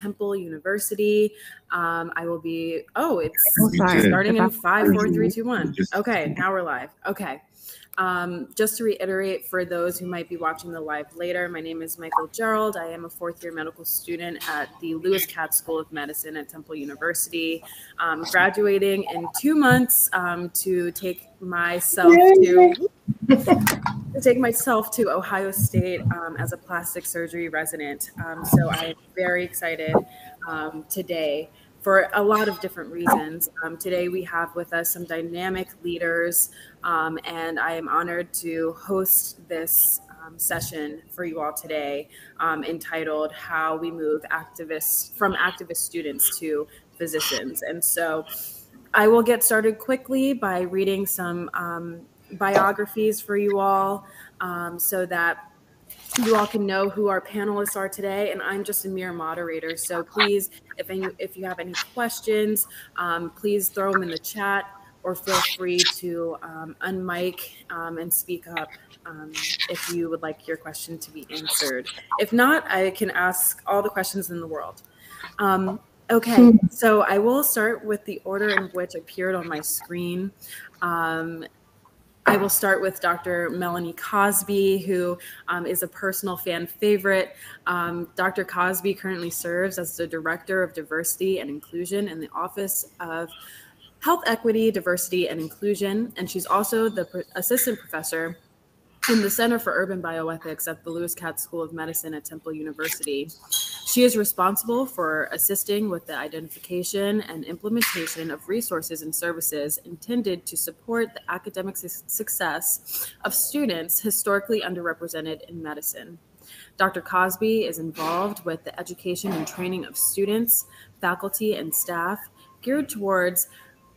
Temple University. I will be, it's starting in 5, 4, 3, 2, 1. Okay, now we're live. Okay. Just to reiterate for those who might be watching the live later, my name is Mykal Gerald. I am a fourth-year medical student at the Lewis Katz School of Medicine at Temple University. Graduating in 2 months to take myself to Ohio State as a plastic surgery resident. So I'm very excited today for a lot of different reasons. Today we have with us some dynamic leaders, and I am honored to host this session for you all today, entitled How We Move from Activist Students to Physicians. And so I will get started quickly by reading some biographies for you all, so that you all can know who our panelists are today. And I'm just a mere moderator. So please, if you have any questions, please throw them in the chat, or feel free to unmic and speak up if you would like your question to be answered. If not, I can ask all the questions in the world. Okay, so I will start with the order in which appeared on my screen. I will start with Dr. Melanie Cosby, who is a personal fan favorite. Dr. Cosby currently serves as the Director of Diversity and Inclusion in the Office of Health Equity, Diversity, and Inclusion, and she's also the Assistant Professor in the Center for Urban Bioethics at the Lewis Katz School of Medicine at Temple University. She is responsible for assisting with the identification and implementation of resources and services intended to support the academic success of students historically underrepresented in medicine. Dr. Cosby is involved with the education and training of students, faculty, and staff geared towards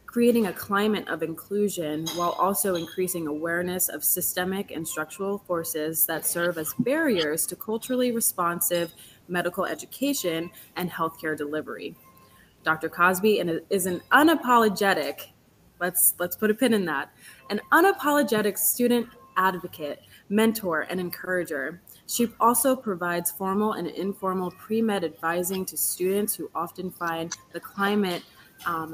creating a climate of inclusion while also increasing awareness of systemic and structural forces that serve as barriers to culturally responsive medical education and healthcare delivery. Dr. Cosby is an unapologetic, let's put a pin in that, an unapologetic student advocate, mentor, and encourager. She also provides formal and informal pre-med advising to students who often find the climate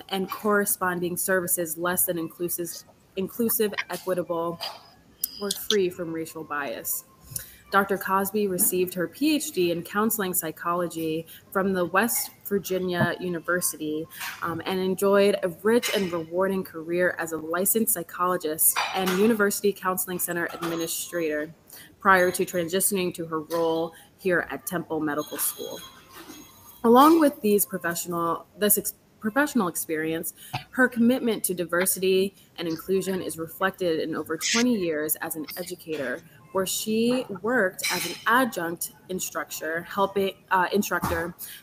and corresponding services less than inclusive, equitable, or free from racial bias. Dr. Cosby received her PhD in counseling psychology from the West Virginia University and enjoyed a rich and rewarding career as a licensed psychologist and University Counseling Center administrator prior to transitioning to her role here at Temple Medical School. Along with this professional experience, her commitment to diversity and inclusion is reflected in over 20 years as an educator, where she worked as an adjunct instructor,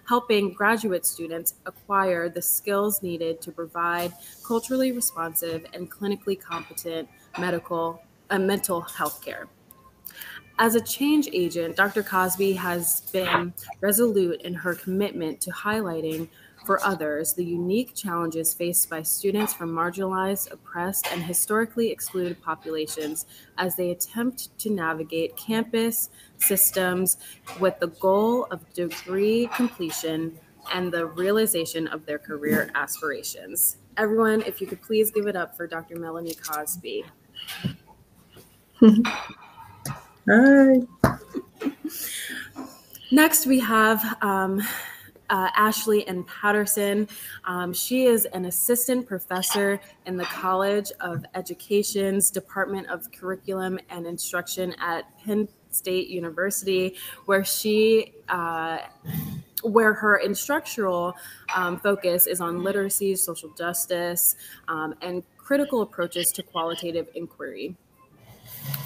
helping graduate students acquire the skills needed to provide culturally responsive and clinically competent mental health care. As a change agent, Dr. Cosby has been resolute in her commitment to highlighting for others the unique challenges faced by students from marginalized, oppressed, and historically excluded populations as they attempt to navigate campus systems with the goal of degree completion and the realization of their career aspirations. Everyone, if you could please give it up for Dr. Melanie Cosby. Hi. Next, we have Ashley and Patterson. She is an assistant professor in the College of Education's Department of Curriculum and Instruction at Penn State University, where her instructional focus is on literacy, social justice, and critical approaches to qualitative inquiry.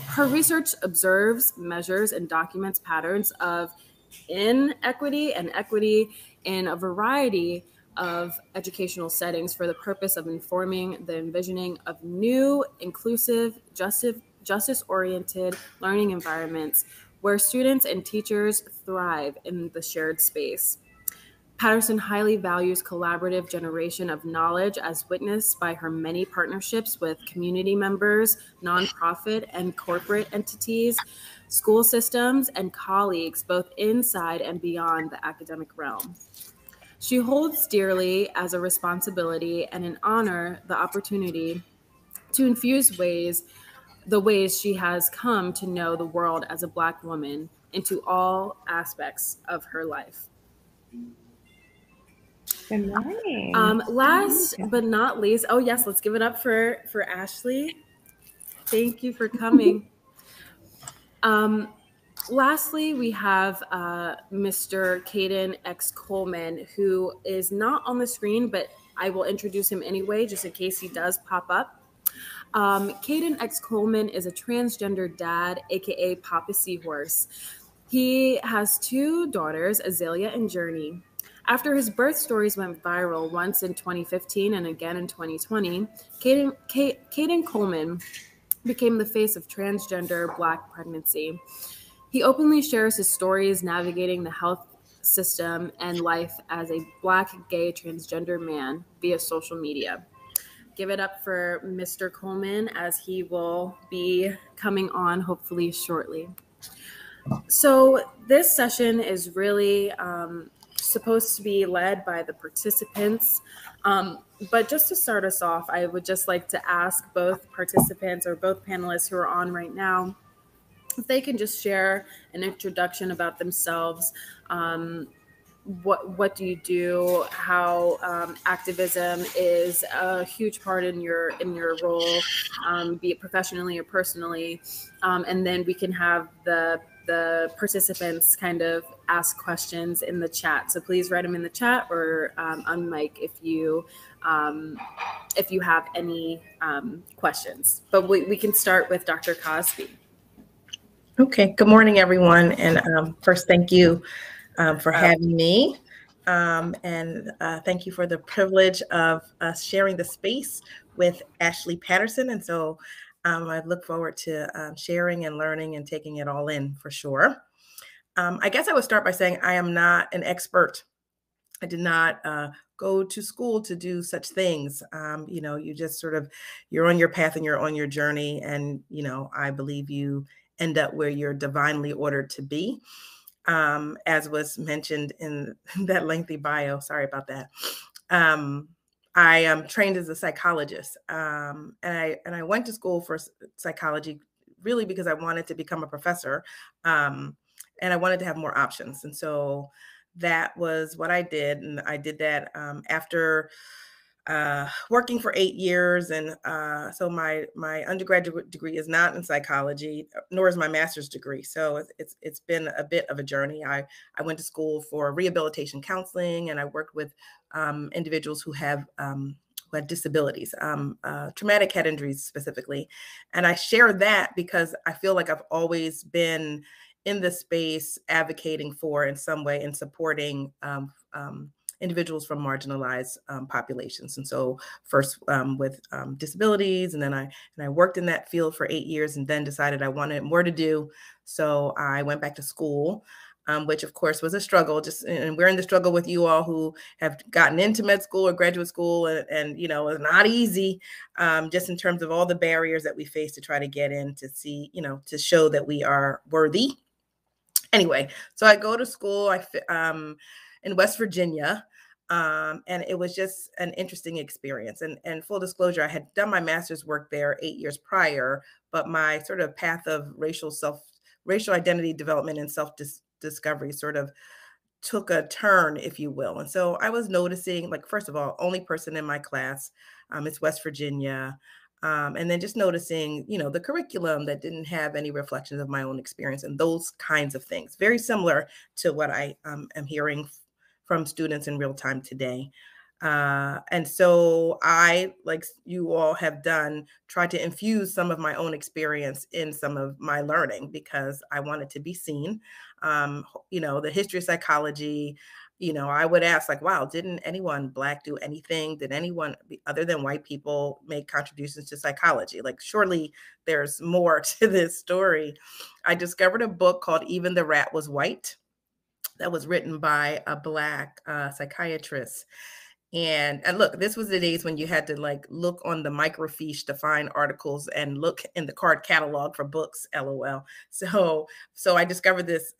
Her research observes, measures, and documents patterns of inequity and equity in a variety of educational settings for the purpose of informing the envisioning of new, inclusive, justice-oriented learning environments where students and teachers thrive in the shared space. Patterson highly values collaborative generation of knowledge as witnessed by her many partnerships with community members, nonprofit and corporate entities, school systems, and colleagues both inside and beyond the academic realm. She holds dearly as a responsibility and an honor the opportunity to infuse the ways she has come to know the world as a Black woman into all aspects of her life. Good morning. Last but not least, oh yes, let's give it up for Ashley. Thank you for coming. Lastly, we have Mr. Caden X Coleman, who is not on the screen, but I will introduce him anyway, just in case he does pop up. Caden X Coleman is a transgender dad, aka Papa Seahorse. He has 2 daughters, Azalea and Journey. After his birth stories went viral once in 2015 and again in 2020, Kaden Coleman became the face of transgender Black pregnancy. He openly shares his stories navigating the health system and life as a Black gay transgender man via social media. Give it up for Mr. Coleman, as he will be coming on hopefully shortly. So this session is really supposed to be led by the participants. But just to start us off, I would just like to ask both participants or both panelists who are on right now if they can just share an introduction about themselves. What do you do? How activism is a huge part in your role, be it professionally or personally, and then we can have the participants kind of ask questions in the chat. So please write them in the chat or unmic if you have any questions. But we can start with Dr. Cosby. Okay, good morning, everyone. And first, thank you for having me. And thank you for the privilege of us sharing the space with Ashley Patterson. And so I look forward to sharing and learning and taking it all in for sure. I guess I would start by saying I am not an expert. I did not go to school to do such things. You just you're on your path and you're on your journey. And, I believe you end up where you're divinely ordered to be. As was mentioned in that lengthy bio. Sorry about that. I am trained as a psychologist, and I went to school for psychology really because I wanted to become a professor, and I wanted to have more options. And so that was what I did, and I did that after working for 8 years. And so my undergraduate degree is not in psychology, nor is my master's degree. So it's been a bit of a journey. I went to school for rehabilitation counseling, and I worked with individuals who had disabilities, traumatic head injuries specifically. And I share that because I feel like I've always been in the space advocating for in some way and supporting individuals from marginalized populations. And so first with disabilities, and then I worked in that field for 8 years and then decided I wanted more to do. So I went back to school, which of course was a struggle. And we're in the struggle with you all who have gotten into med school or graduate school, and it's not easy, just in terms of all the barriers that we face to try to get in to see, to show that we are worthy. Anyway, so I go to school in West Virginia. And it was just an interesting experience. And full disclosure, I had done my master's work there 8 years prior, but my sort of path of racial identity development and self-discovery sort of took a turn, if you will. And so I was noticing, first of all, only person in my class, it's West Virginia. And then just noticing, the curriculum that didn't have any reflections of my own experience and those kinds of things. Very similar to what I am hearing from students in real time today. And so I, like you all have done, tried to infuse some of my own experience in some of my learning because I wanted to be seen. The history of psychology, I would ask wow, didn't anyone Black do anything? Did anyone other than white people make contributions to psychology? Surely there's more to this story. I discovered a book called Even the Rat Was White that was written by a Black psychiatrist. And look, this was the days when you had to like look on the microfiche to find articles and look in the card catalog for books, LOL. So I discovered this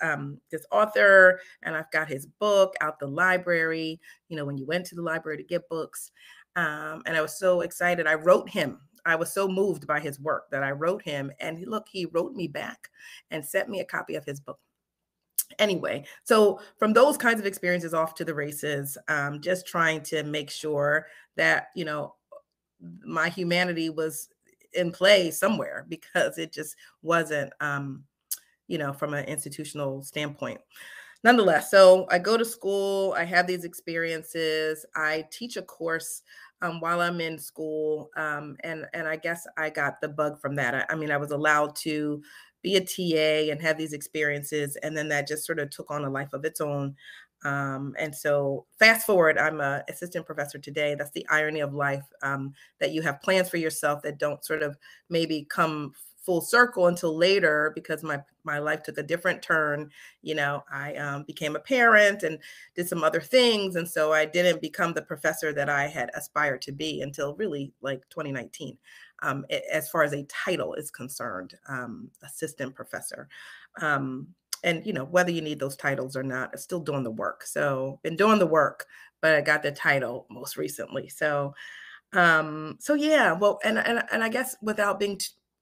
this author, and I've got his book out the library, you know, when you went to the library to get books. And I was so excited. I wrote him. I was so moved by his work that I wrote him, and he wrote me back and sent me a copy of his book. Anyway, so from those kinds of experiences off to the races, just trying to make sure that, you know, my humanity was in play somewhere, because it just wasn't, you know, from an institutional standpoint. Nonetheless, so I go to school, I have these experiences, I teach a course while I'm in school, and I guess I got the bug from that. I mean, I was allowed to be a TA and have these experiences, and then that just sort of took on a life of its own. And so fast forward, I'm an assistant professor today. That's the irony of life, that you have plans for yourself that don't sort of maybe come full circle until later, because my life took a different turn. You know, I became a parent and did some other things. And so I didn't become the professor that I had aspired to be until really like 2019. As far as a title is concerned, assistant professor. And, you know, whether you need those titles or not, I'm still doing the work. So been doing the work, but I got the title most recently. So yeah, well, and I guess without being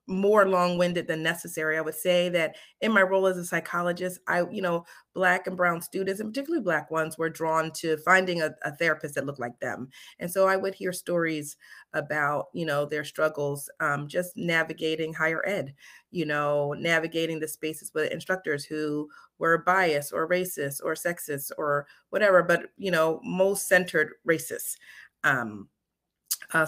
more long-winded than necessary, I would say that in my role as a psychologist, you know, Black and brown students, and particularly Black ones, were drawn to finding a therapist that looked like them. And so I would hear stories about, you know, their struggles, just navigating higher ed, you know, navigating the spaces with instructors who were biased or racist or sexist or whatever, but, you know, most centered racist.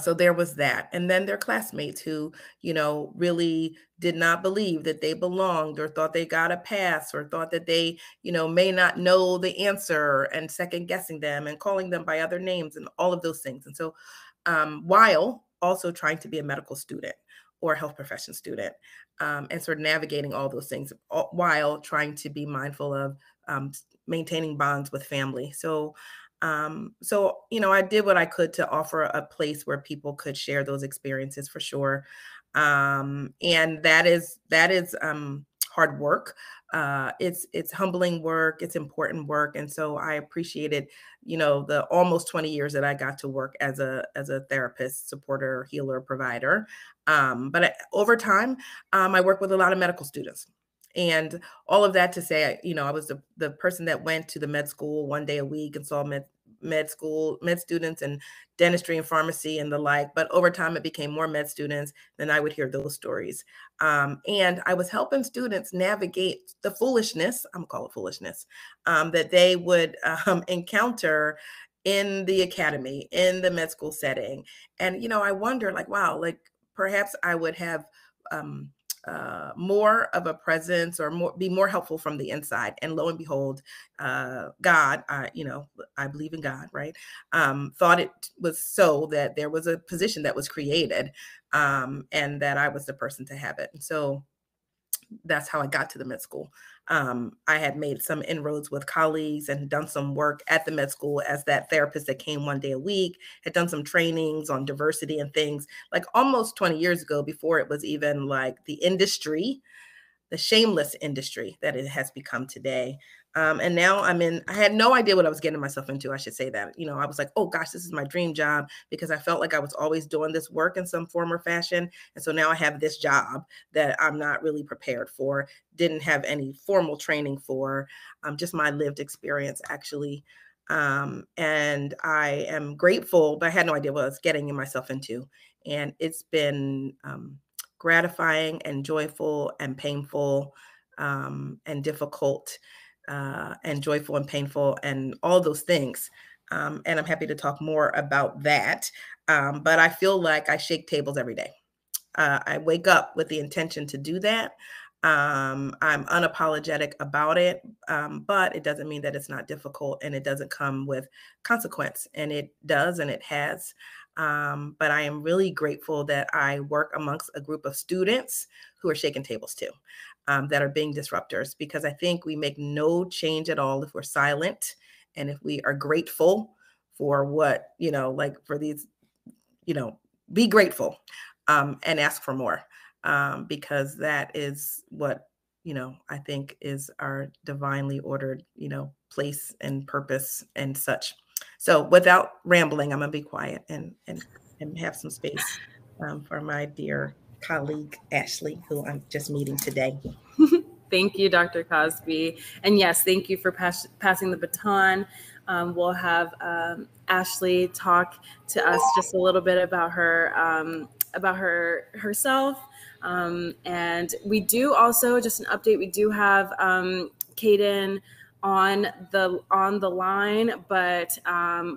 So there was that. And then their classmates who, you know, really did not believe that they belonged, or thought they got a pass, or thought that they, you know, may not know the answer, and second guessing them and calling them by other names and all of those things. And so while also trying to be a medical student or a health profession student, and sort of navigating all those things while trying to be mindful of maintaining bonds with family. So, you know, I did what I could to offer a place where people could share those experiences, for sure. And that is hard work. It's humbling work. It's important work. And so I appreciated, you know, the almost 20 years that I got to work as a therapist, supporter, healer, provider. But over time, I work with a lot of medical students. And all of that to say, you know, I was the person that went to the med school one day a week and saw med students and dentistry and pharmacy and the like. But over time, it became more med students. Then I would hear those stories. And I was helping students navigate the foolishness, I'm gonna call it foolishness, that they would encounter in the academy, in the med school setting. And, you know, I wonder, like, wow, like perhaps I would have more of a presence, or be more helpful from the inside. And lo and behold, God, you know, I believe in God, right? Thought it was so that there was a position that was created, and that I was the person to have it. And so that's how I got to the med school. I had made some inroads with colleagues and done some work at the med school as that therapist that came one day a week, had done some trainings on diversity and things, like almost 20 years ago, before it was even like the industry, the shameless industry that it has become today. And now I had no idea what I was getting myself into. I should say that, you know, I was like, oh gosh, this is my dream job, because I felt like I was always doing this work in some form or fashion. And so now I have this job that I'm not really prepared for, didn't have any formal training for, just my lived experience, actually. And I am grateful, but I had no idea what I was getting myself into. And it's been gratifying and joyful and painful, and difficult, and joyful and painful, and all those things. And I'm happy to talk more about that. But I feel like I shake tables every day. I wake up with the intention to do that. I'm unapologetic about it, but it doesn't mean that it's not difficult, and it doesn't come with consequence. And it does, and it has. But I am really grateful that I work amongst a group of students who are shaking tables too, that are being disruptors, because I think we make no change at all if we're silent, and if we are grateful for what, like for these, be grateful and ask for more, because that is what, I think is our divinely ordered, place and purpose and such. So without rambling, I'm gonna be quiet and have some space for my dear colleague, Ashley, who I'm just meeting today. Thank you, Dr. Cosby. And yes, thank you for passing the baton. We'll have Ashley talk to us just a little bit about herself. And we do also, just an update, we do have Kaden on the line, but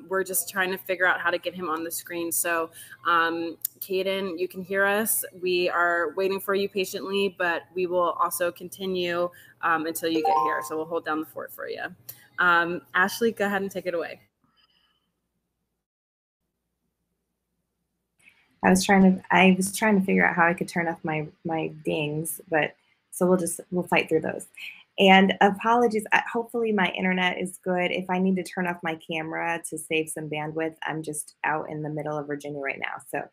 we're just trying to figure out how to get him on the screen. So Kaden, you can hear us. We are waiting for you patiently, but we will also continue until you get here. So we'll hold down the fort for you. Ashley, go ahead and take it away. I was trying to figure out how I could turn off my dings, but so we'll fight through those. And apologies, hopefully my internet is good. If I need to turn off my camera to save some bandwidth, I'm just out in the middle of Virginia right now. So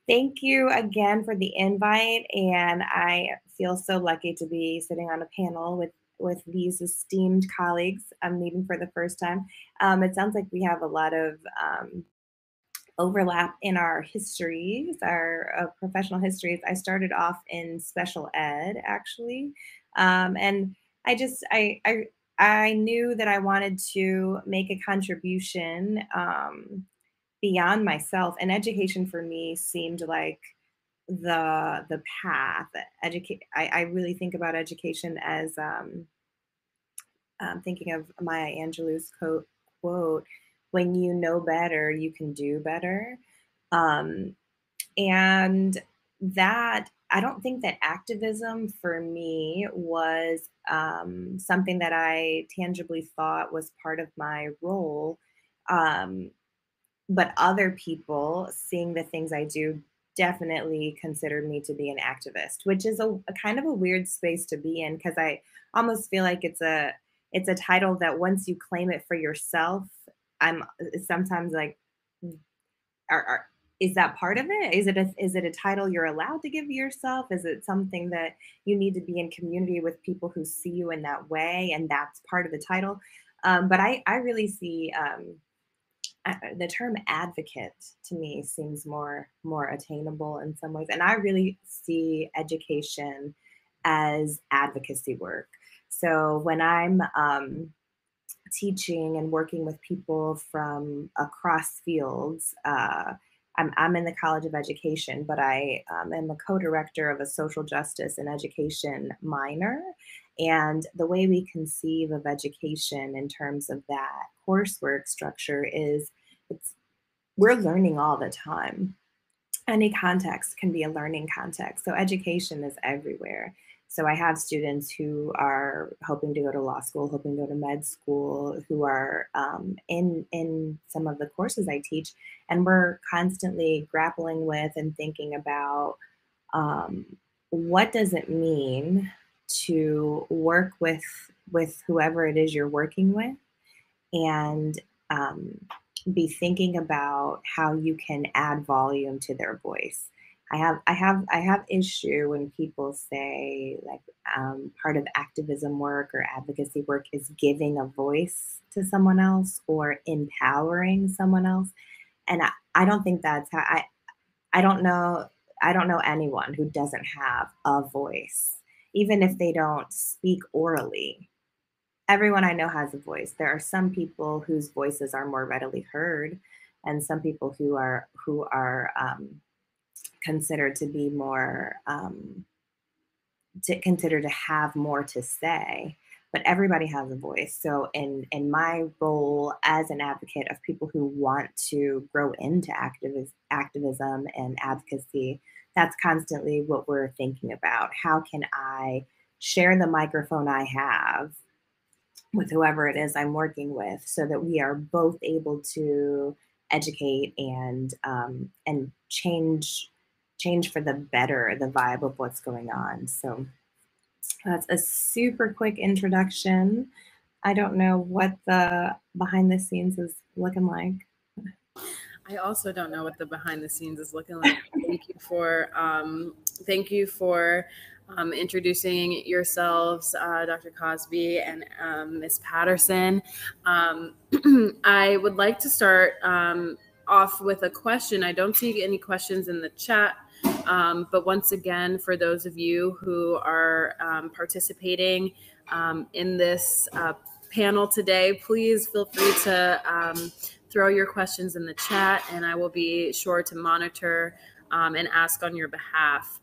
thank you again for the invite. And I feel so lucky to be sitting on a panel with these esteemed colleagues I'm meeting for the first time. It sounds like we have a lot of overlap in our histories, our professional histories. I started off in special ed, actually. And I knew that I wanted to make a contribution beyond myself, and education for me seemed like the path. I really think about education as thinking of Maya Angelou's quote, "When you know better, you can do better," and that. I don't think that activism for me was something that I tangibly thought was part of my role. But other people seeing the things I do definitely considered me to be an activist, which is a kind of a weird space to be in, because I almost feel like it's a title that once you claim it for yourself, I'm sometimes like, is that part of it? Is it a title you're allowed to give yourself? Is it something that you need to be in community with people who see you in that way, and that's part of the title? But I really see the term advocate to me seems more attainable in some ways, and I really see education as advocacy work. So when I'm teaching and working with people from across fields. I'm in the College of Education, but I am a co-director of a social justice and education minor. And the way we conceive of education in terms of that coursework structure is we're learning all the time. Any context can be a learning context. So education is everywhere. So I have students who are hoping to go to law school, hoping to go to med school, who are in some of the courses I teach, and we're constantly grappling with and thinking about what does it mean to work with whoever it is you're working with, and be thinking about how you can add volume to their voice. I have issue when people say like part of activism work or advocacy work is giving a voice to someone else or empowering someone else, and I don't think that's how I don't know anyone who doesn't have a voice, even if they don't speak orally. Everyone I know has a voice. There are some people whose voices are more readily heard, and some people who are considered to be more considered to have more to say. But everybody has a voice. So in my role as an advocate of people who want to grow into activism and advocacy, that's constantly what we're thinking about. How can I share the microphone I have with whoever it is I'm working with, so that we are both able to educate and change for the better the vibe of what's going on. So that's a super quick introduction. I don't know what the behind the scenes is looking like. I also don't know what the behind the scenes is looking like. Thank you for introducing yourselves, Dr. Cosby and Ms. Patterson. I would like to start off with a question. I don't see any questions in the chat, but once again, for those of you who are participating in this panel today, please feel free to throw your questions in the chat, and I will be sure to monitor and ask on your behalf,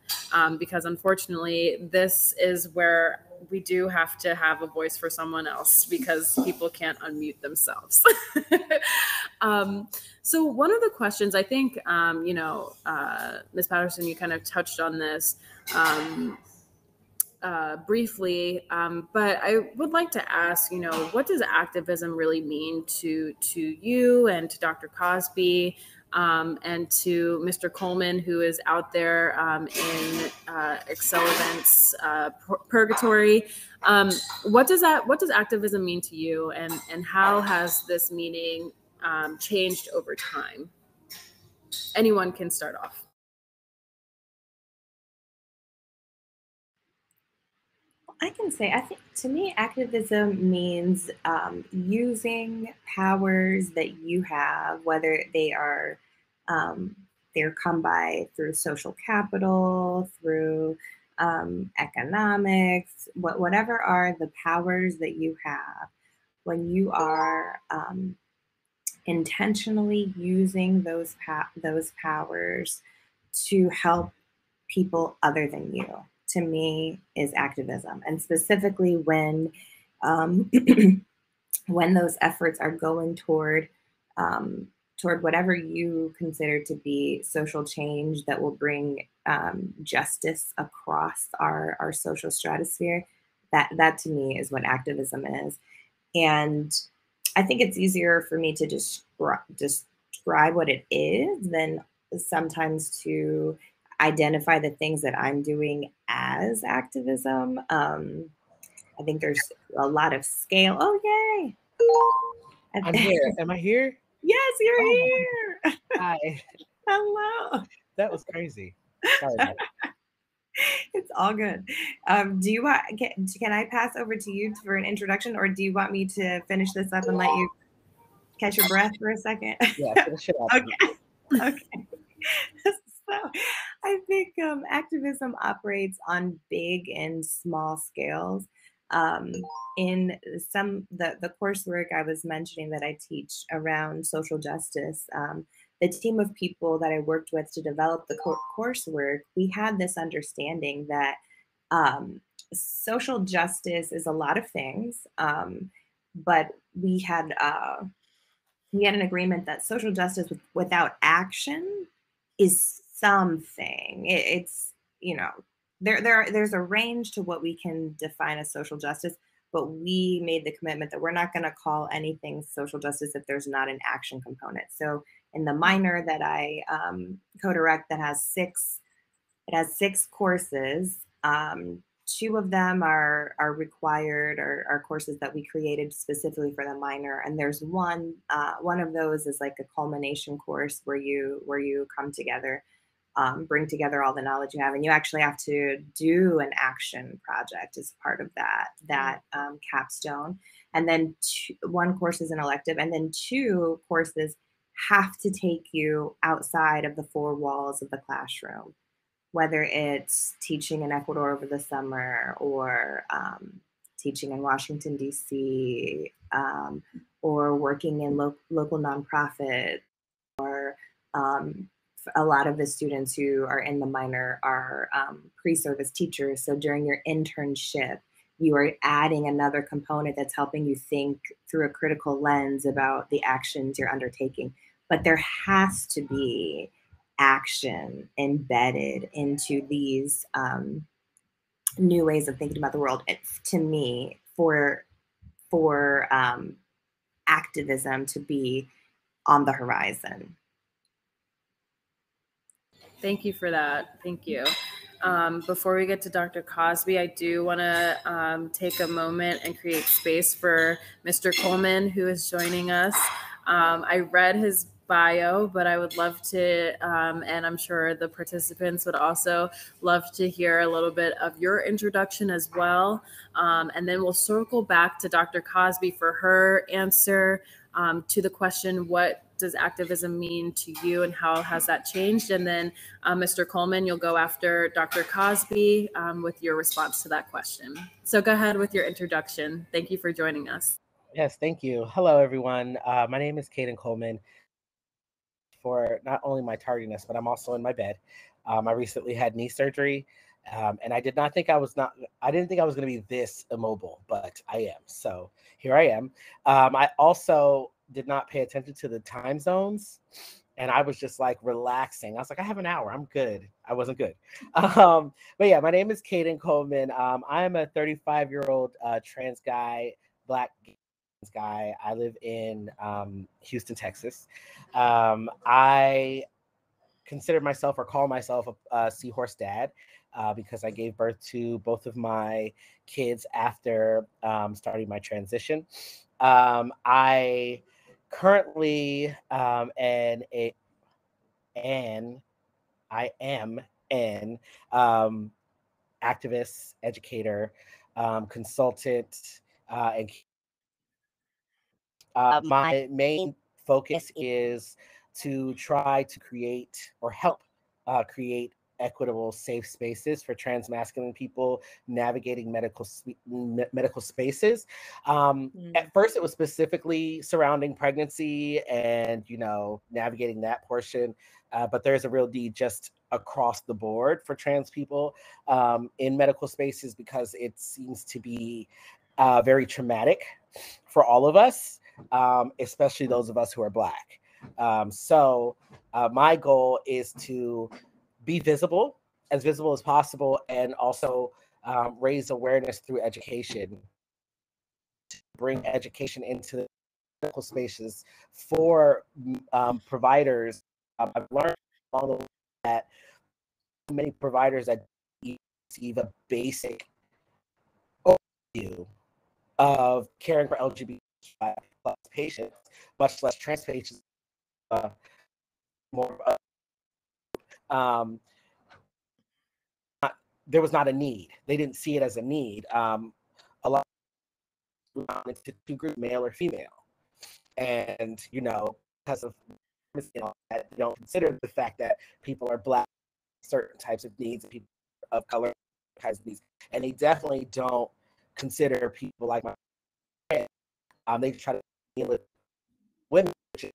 because unfortunately, this is where we do have to have a voice for someone else because people can't unmute themselves. So one of the questions, I think, Ms. Patterson, you kind of touched on this briefly, but I would like to ask, what does activism really mean to you and to Dr. Cosby and to Mr. Coleman, who is out there in Activism's purgatory? What does activism mean to you, and how has this meaning changed over time? Anyone can start off. I can say, I think to me, activism means using powers that you have, whether they are they're come by through social capital, through economics, whatever are the powers that you have. When you are intentionally using those powers to help people other than you, to me, is activism. And specifically when when those efforts are going toward whatever you consider to be social change that will bring justice across our social stratosphere, that to me is what activism is. And I think it's easier for me to describe what it is than sometimes to identify the things that I'm doing as activism. I think there's a lot of scale. Oh, yay. I'm here. Am I here? Yes, you're here. Hi. Hello. That was crazy. Sorry about that. It's all good. Do you want? Can I pass over to you for an introduction, or do you want me to finish this up and let you catch your breath for a second? Yeah, finish it up. Okay. So I think activism operates on big and small scales. In the coursework I was mentioning that I teach around social justice, the team of people that I worked with to develop the coursework, we had this understanding that social justice is a lot of things, but we had an agreement that social justice without action is something. It's there's a range to what we can define as social justice, but we made the commitment that we're not going to call anything social justice if there's not an action component. So in the minor that I co-direct, that has six courses. 2 of them are required, or are courses that we created specifically for the minor, and there's one of those is like a culmination course where you come together, bring together all the knowledge you have, and you actually have to do an action project as part of that capstone. And then 1 course is an elective, and then 2 courses have to take you outside of the 4 walls of the classroom, whether it's teaching in Ecuador over the summer, or teaching in Washington, D.C., or working in local nonprofit, or a lot of the students who are in the minor are pre-service teachers. So during your internship, you are adding another component that's helping you think through a critical lens about the actions you're undertaking. But there has to be action embedded into these new ways of thinking about the world. It's, to me, for activism to be on the horizon. Thank you for that. Thank you. Before we get to Dr. Cosby, I do want to take a moment and create space for Mr. Coleman, who is joining us. I read his bio, but I would love to, and I'm sure the participants would also love to hear a little bit of your introduction as well. And then we'll circle back to Dr. Cosby for her answer to the question, what does activism mean to you and how has that changed? And then Mr. Coleman, you'll go after Dr. Cosby with your response to that question. So go ahead with your introduction. Thank you for joining us. Yes, thank you. Hello, everyone. My name is Kaden Coleman. For not only my tardiness, but I'm also in my bed. I recently had knee surgery, and I didn't think I was going to be this immobile, but I am. So here I am. I also did not pay attention to the time zones, and I was just like relaxing. I was like, I have an hour. I'm good. I wasn't good. But yeah, my name is Kaden Coleman. I am a 35-year-old trans guy, Black guy. I live in Houston, Texas. I consider myself or call myself a seahorse dad because I gave birth to both of my kids after starting my transition. I currently I am an activist, educator, consultant, and my main focus is to try to create or help create equitable, safe spaces for trans masculine people navigating medical spaces. At first, it was specifically surrounding pregnancy and, navigating that portion. But there's a real need just across the board for trans people in medical spaces because it seems to be very traumatic for all of us, especially those of us who are Black. So my goal is to be visible as possible, and also raise awareness through education, to bring education into the medical spaces for providers. I've learned along the way that many providers that receive a basic overview of caring for LGBT patients, much less trans patients, there was not a need. They didn't see it as a need. A lot of two groups, male or female, and because of that, they don't consider the fact that people are Black, certain types of needs, and people of color types of needs, and they definitely don't consider people like my friend. They try to deal with women, which is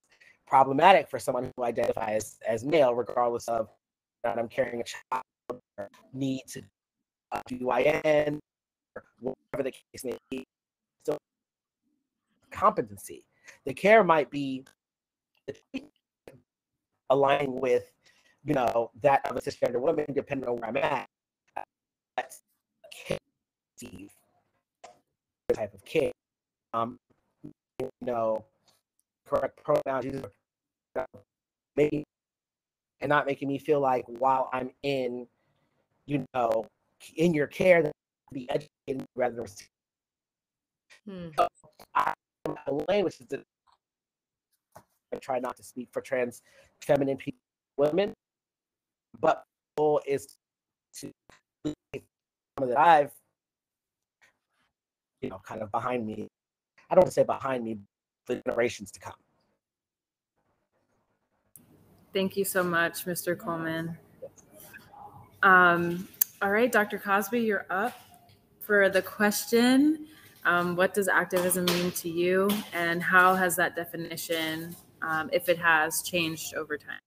problematic for someone who identifies as male, regardless of that I'm carrying a child or need to GYN or whatever the case may be. So competency, the care might be aligning with that of a cisgender woman, depending on where I'm at. That's type of care. Correct pronouns, maybe, and not making me feel like while I'm in your care that be educated rather than so language is that I try not to speak for trans feminine people, women, but the goal is to that I've kind of behind me. I don't want to say behind me, for generations to come. Thank you so much, Mr. Coleman. All right, Dr. Cosby, you're up for the question. What does activism mean to you, and how has that definition, if it has, changed over time?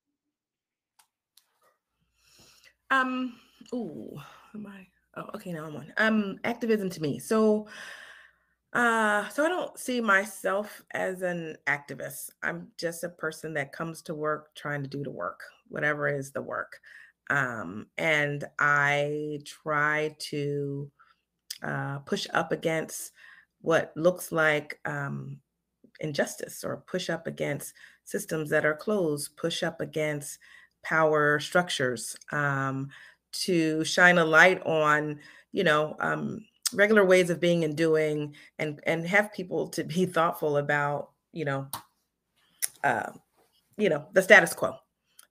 Okay, now I'm on. Activism to me. So I don't see myself as an activist. I'm just a person that comes to work trying to do the work, whatever is the work. And I try to push up against what looks like injustice, or push up against systems that are closed, push up against power structures, to shine a light on, regular ways of being and doing, and have people to be thoughtful about, the status quo,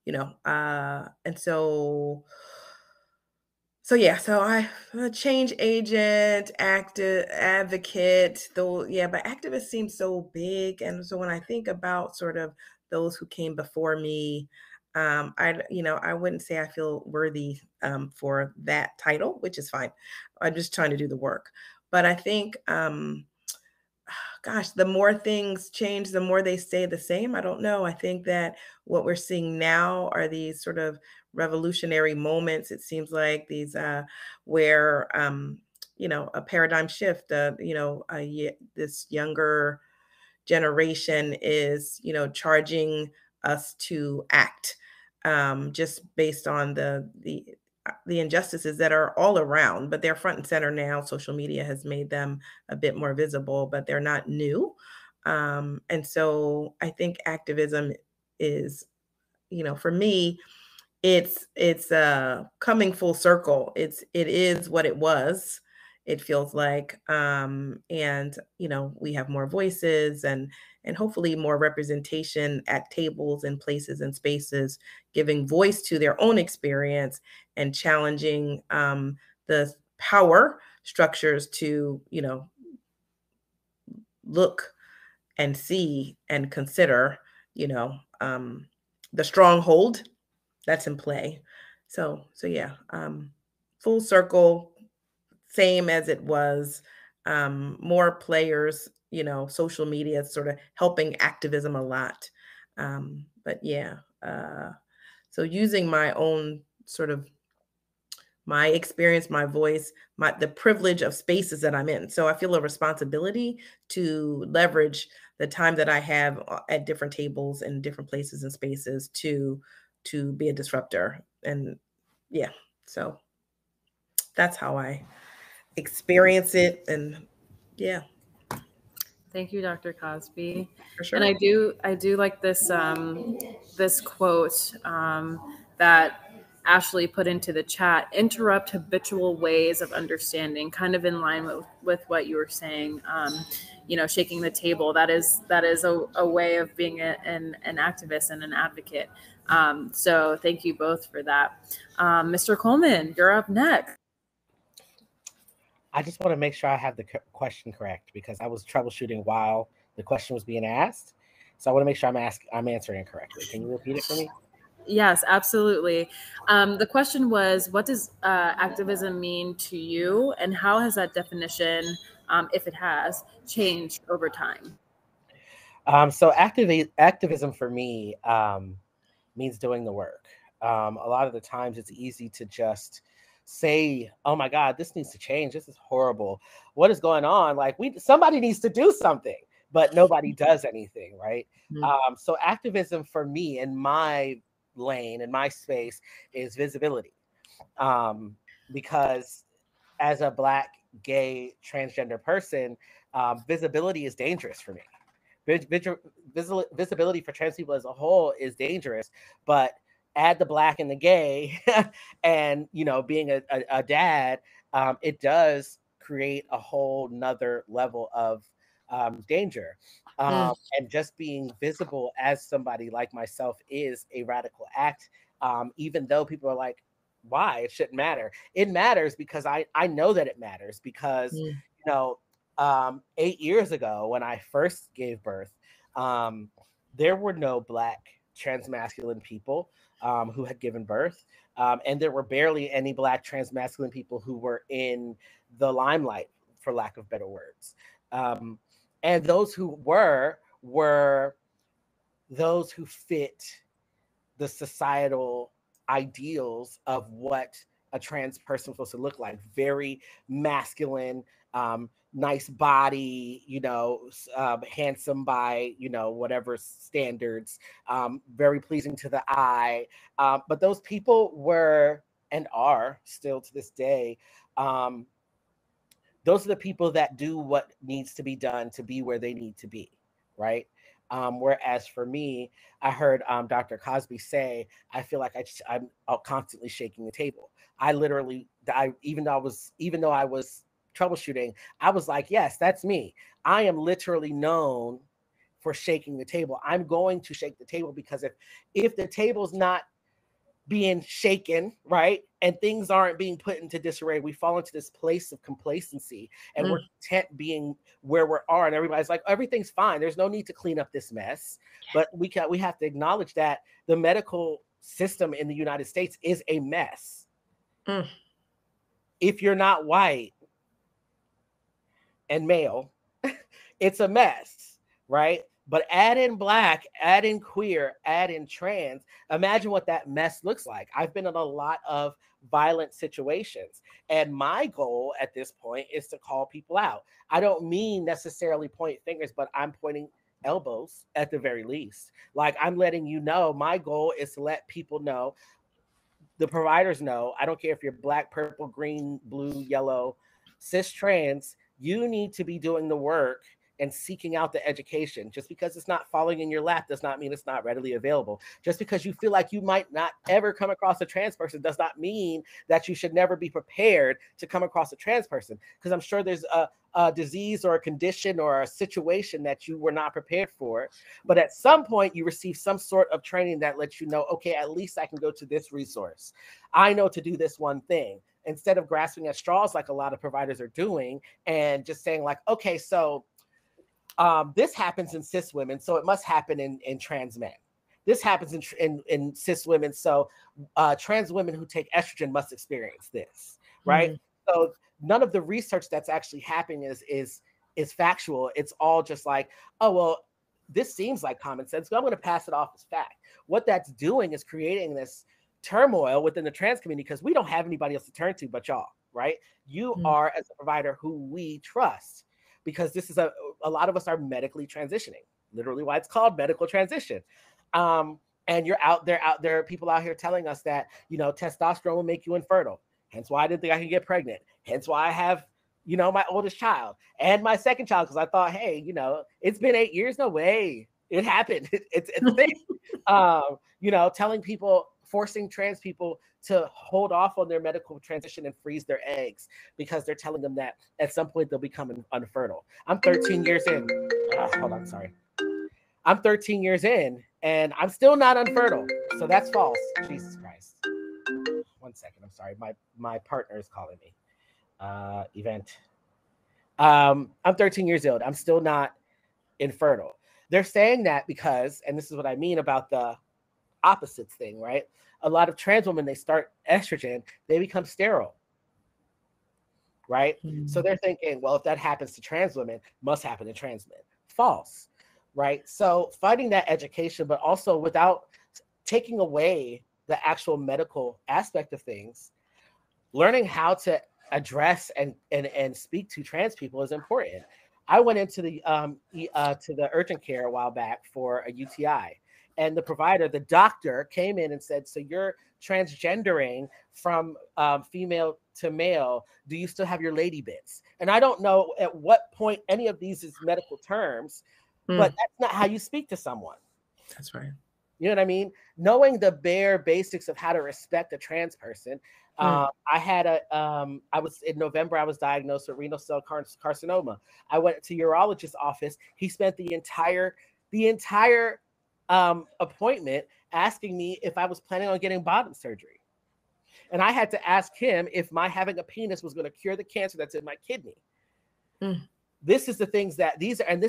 and so yeah, so I'm a change agent, advocate, though, yeah, but activist seems so big. And so when I think about sort of those who came before me, I wouldn't say I feel worthy for that title, which is fine. I'm just trying to do the work. But I think, gosh, the more things change, the more they stay the same. I don't know. I think that what we're seeing now are these sort of revolutionary moments. It seems like these where a paradigm shift. This younger generation is charging us to act, just based on the injustices that are all around, but they're front and center now. Social media has made them a bit more visible, but they're not new. And so I think activism is, for me, it's coming full circle. It is what it was. It feels like, and we have more voices and hopefully more representation at tables and places and spaces, giving voice to their own experience and challenging the power structures to look and see and consider the stronghold that's in play. So yeah, full circle, same as it was, more players, social media sort of helping activism a lot. But yeah, so using my own sort of my experience, my voice, the privilege of spaces that I'm in. So I feel a responsibility to leverage the time that I have at different tables and different places and spaces to be a disruptor. And yeah, so that's how I experience it. And yeah. Thank you, Dr. Cosby. For sure. And I do like this this quote that Ashley put into the chat: interrupt habitual ways of understanding, kind of in line with what you were saying. Shaking the table. That is a way of being an activist and an advocate. So thank you both for that. Mr. Coleman, you're up next. I just want to make sure I have the question correct, because I was troubleshooting while the question was being asked. So I want to make sure I'm answering it correctly. Can you repeat it for me? Yes, absolutely. The question was, what does activism mean to you, and how has that definition, if it has, changed over time? So activism for me means doing the work. A lot of the times it's easy to just say, oh my God, this needs to change. This is horrible. What is going on? Like, somebody needs to do something, but nobody does anything, right? Mm-hmm. So activism for me, in my lane, in my space, is visibility. Because as a Black, gay, transgender person, visibility is dangerous for me. Visibility for trans people as a whole is dangerous, but add the Black and the gay and, being a dad, it does create a whole nother level of danger. And just being visible as somebody like myself is a radical act, even though people are like, why? It shouldn't matter. It matters because I know that it matters, because, 8 years ago when I first gave birth, there were no Black transmasculine people who had given birth. And there were barely any Black transmasculine people who were in the limelight, for lack of better words. And those who were those who fit the societal ideals of what a trans person was supposed to look like. Very masculine, nice body, handsome by, whatever standards, very pleasing to the eye. But those people were, and are still to this day, those are the people that do what needs to be done to be where they need to be, right? Whereas for me, I heard Dr. Cosby say, I feel like I'm constantly shaking the table. Even though I was troubleshooting, I was like, yes, that's me. I am literally known for shaking the table. I'm going to shake the table because if the table's not being shaken, right, and things aren't being put into disarray, we fall into this place of complacency, and we're content being where we are, and everybody's like, everything's fine, there's no need to clean up this mess. But we have to acknowledge that the medical system in the United States is a mess. If you're not white and male, it's a mess, right? But add in Black, add in queer, add in trans, imagine what that mess looks like. I've been in a lot of violent situations, and my goal at this point is to call people out. I don't mean necessarily point fingers, but I'm pointing elbows at the very least. Like, I'm letting you know, my goal is to let people know, the providers know, I don't care if you're Black, purple, green, blue, yellow, cis, trans, you need to be doing the work and seeking out the education. Just because it's not falling in your lap does not mean it's not readily available. Just because you feel like you might not ever come across a trans person does not mean that you should never be prepared to come across a trans person. Because I'm sure there's a disease or a condition or a situation that you were not prepared for. But at some point you receive some sort of training that lets you know, okay, at least I can go to this resource. I know to do this one thing. Instead of grasping at straws like a lot of providers are doing and just saying like, okay, so this happens in cis women, so it must happen in trans men. This happens in cis women, so trans women who take estrogen must experience this, right? So none of the research that's actually happening is factual. It's all just like, oh, well, this seems like common sense, so I'm going to pass it off as fact. What that's doing is creating this turmoil within the trans community because we don't have anybody else to turn to but y'all, right? You are, as a provider, who we trust. Because this is a lot of us are medically transitioning, literally why it's called medical transition. And you're out there, people out here telling us that, you know, testosterone will make you infertile. Hence why I didn't think I could get pregnant. Hence why I have, you know, my oldest child and my second child, because I thought, hey, you know, it's been 8 years. No way. It happened. It's a thing. You know, telling people, forcing trans people to hold off on their medical transition and freeze their eggs because they're telling them that at some point they'll become unfertile. I'm 13 years in. Hold on, sorry. I'm 13 years in and I'm still not unfertile. So that's false. Jesus Christ. 1 second. I'm sorry. My partner is calling me. Event. I'm 13 years old. I'm still not infertile. They're saying that because, and this is what I mean about the opposites thing, right? A lot of trans women, they start estrogen, they become sterile, right? So they're thinking, well, if that happens to trans women, must happen to trans men. False, right? So finding that education, but also without taking away the actual medical aspect of things, learning how to address and speak to trans people is important. I went into the urgent care a while back for a UTI. And the provider, the doctor, came in and said, so you're transgendering from female to male. Do you still have your lady bits? And I don't know at what point any of these is medical terms, but that's not how you speak to someone. That's right. You know what I mean? Knowing the bare basics of how to respect a trans person. I was in November, I was diagnosed with renal cell carcinoma. I went to urologist's office. He spent the entire appointment asking me if I was planning on getting bottom surgery. And I had to ask him if my having a penis was going to cure the cancer that's in my kidney. This is the things that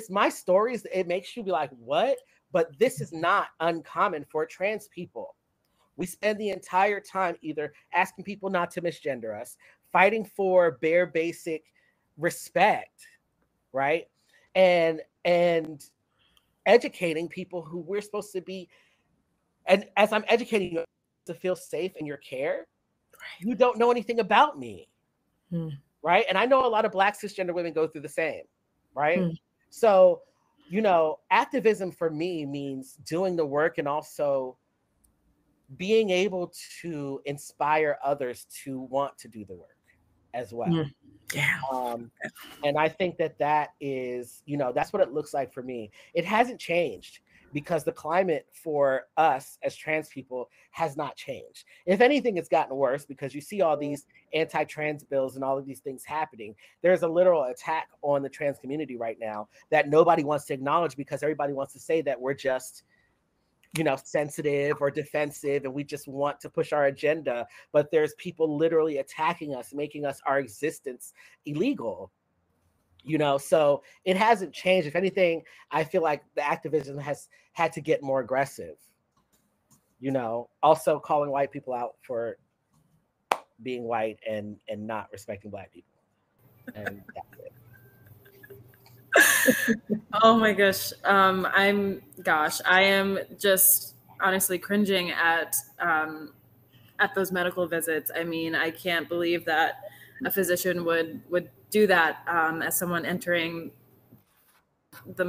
my stories, it makes you be like, what? But this is not uncommon for trans people. We spend the entire time either asking people not to misgender us, fighting for bare basic respect, right? And educating people who we're supposed to be. And as I'm educating you to feel safe in your care, you don't know anything about me, right? And I know a lot of Black cisgender women go through the same, right? So, you know, activism for me means doing the work and also being able to inspire others to want to do the work as well. And I think that is, you know, that's what it looks like for me. It hasn't changed. because the climate for us as trans people has not changed. If anything, it's gotten worse because you see all these anti-trans bills and all of these things happening. There's a literal attack on the trans community right now that nobody wants to acknowledge because everybody wants to say that we're just, you know, sensitive or defensive and we just want to push our agenda. But there's people literally attacking us, making our existence illegal. You know, so it hasn't changed. If anything, I feel like the activism has had to get more aggressive. You know, also calling white people out for being white and not respecting Black people. And that's it. Oh my gosh. I am just honestly cringing at those medical visits. I mean, I can't believe that a physician would do that as someone entering the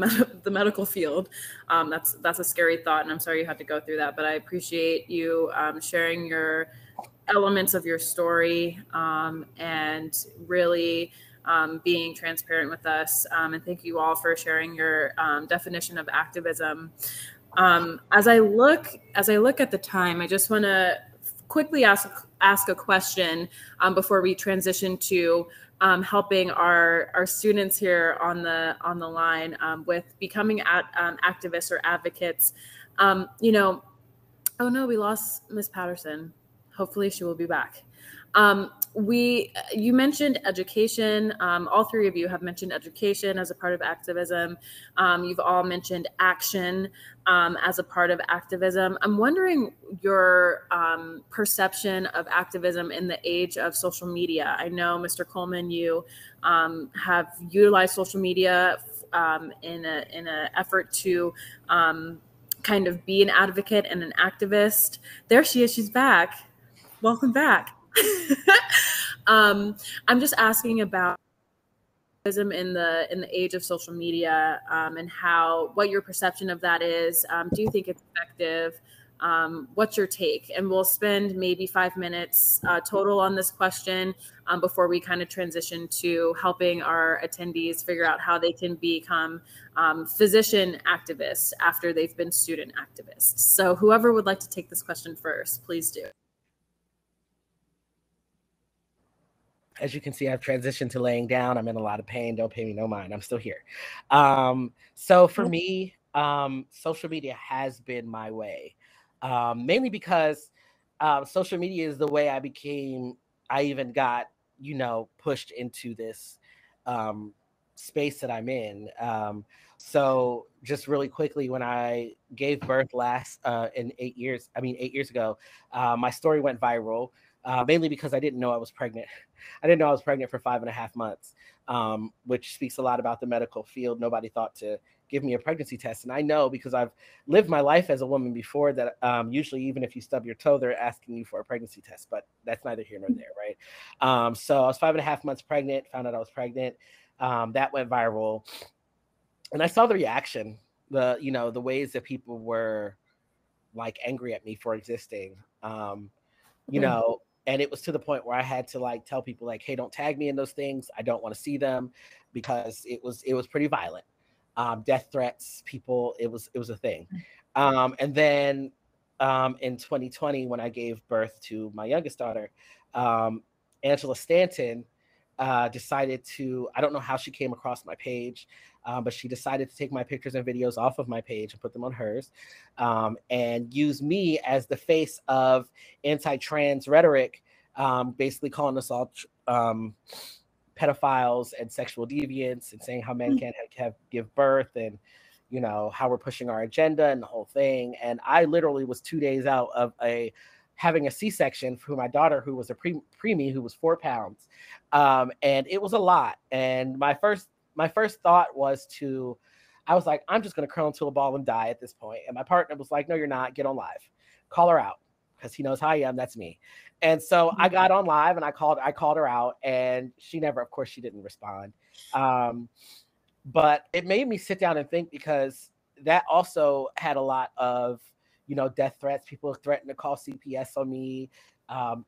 medical field. That's a scary thought, and I'm sorry you had to go through that. But I appreciate you sharing your elements of your story and really being transparent with us. And thank you all for sharing your definition of activism. As I look at the time, I just want to quickly ask a question before we transition to helping our students here on the line with becoming activists or advocates. You know, oh no, we lost Miss Patterson. Hopefully she will be back. You mentioned education. All three of you have mentioned education as a part of activism. You've all mentioned action as a part of activism. I'm wondering your perception of activism in the age of social media. I know, Mr. Coleman, you have utilized social media in an effort to kind of be an advocate and an activist. There she is. She's back. Welcome back. I'm just asking about activism in the age of social media and what your perception of that is. Do you think it's effective? What's your take? And we'll spend maybe 5 minutes total on this question before we kind of transition to helping our attendees figure out how they can become physician activists after they've been student activists. So whoever would like to take this question first, please do. As you can see, I've transitioned to laying down. I'm in a lot of pain. Don't pay me no mind. I'm still here. So for me, social media has been my way, mainly because social media is the way I even got, you know, pushed into this space that I'm in. So just really quickly, when I gave birth in 8 years ago, my story went viral. Mainly because I didn't know I was pregnant. I didn't know I was pregnant for 5.5 months, which speaks a lot about the medical field. Nobody thought to give me a pregnancy test. And I know because I've lived my life as a woman before that usually even if you stub your toe, they're asking you for a pregnancy test, but that's neither here nor there, right? So I was 5.5 months pregnant, found out I was pregnant. That went viral. And I saw the reaction, the ways that people were like angry at me for existing, you know. And it was to the point where I had to like tell people like, hey, don't tag me in those things. I don't want to see them because it was pretty violent. Death threats, people, it was a thing. And then in 2020, when I gave birth to my youngest daughter, Angela Stanton decided to, I don't know how she came across my page, but she decided to take my pictures and videos off of my page and put them on hers, and use me as the face of anti-trans rhetoric, basically calling us all pedophiles and sexual deviants and saying how men can't give birth and, you know, how we're pushing our agenda and the whole thing. And I literally was 2 days out of having a C-section for my daughter, who was a preemie, who was 4 pounds. And it was a lot. And my first thought was I was like, I'm just going to curl into a ball and die at this point. And my partner was like, no, you're not. Get on live. Call her out. Because he knows how I am. That's me. And so I got on live and I called her out, and she didn't respond. But it made me sit down and think, because that also had a lot of, you know, death threats. People threatened to call CPS on me,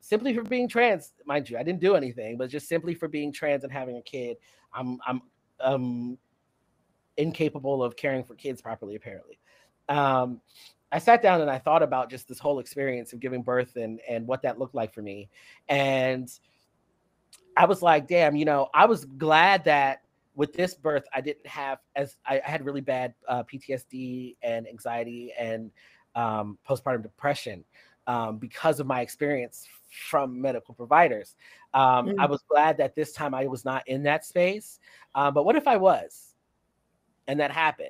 simply for being trans. Mind you, I didn't do anything, but just simply for being trans and having a kid. I'm incapable of caring for kids properly, apparently. I sat down and I thought about just this whole experience of giving birth and what that looked like for me. And I was like, damn, I was glad that with this birth, I didn't have I had really bad PTSD and anxiety and postpartum depression because of my experience from medical providers. I was glad that this time I was not in that space. But what if I was? And that happened.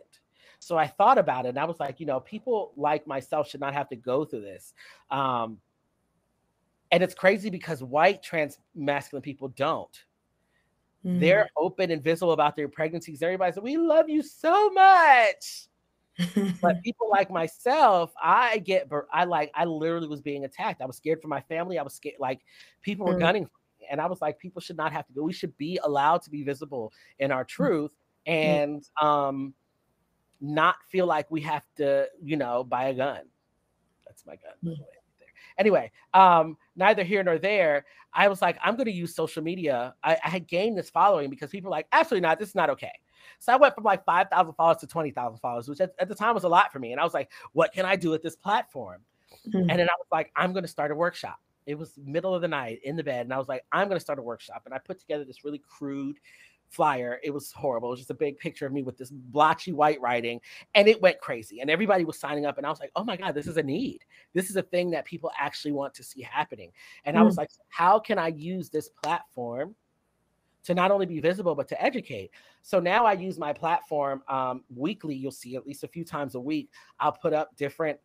So I thought about it and I was like, people like myself should not have to go through this. And it's crazy because white trans masculine people don't. They're open and visible about their pregnancies. Everybody's like, we love you so much. But people like myself, I literally was being attacked. I was scared for my family. I was scared, like people were gunning for me. And I was like, people should not have to go. We should be allowed to be visible in our truth and not feel like we have to, buy a gun. That's my gun. Anyway, neither here nor there. I was like, I'm going to use social media. I had gained this following because people were like, absolutely not. This is not okay. So I went from like 5,000 followers to 20,000 followers, which at the time was a lot for me. And I was like, what can I do with this platform? And then I was like, I'm going to start a workshop. It was middle of the night in the bed. And I was like, I'm going to start a workshop. And I put together this really crude flyer. It was horrible. It was just a big picture of me with this blotchy white writing, and it went crazy. And everybody was signing up. And I was like, oh my God, this is a need. This is a thing that people actually want to see happening. And I was like, how can I use this platform to not only be visible, but to educate? So now I use my platform weekly. You'll see at least a few times a week, I'll put up different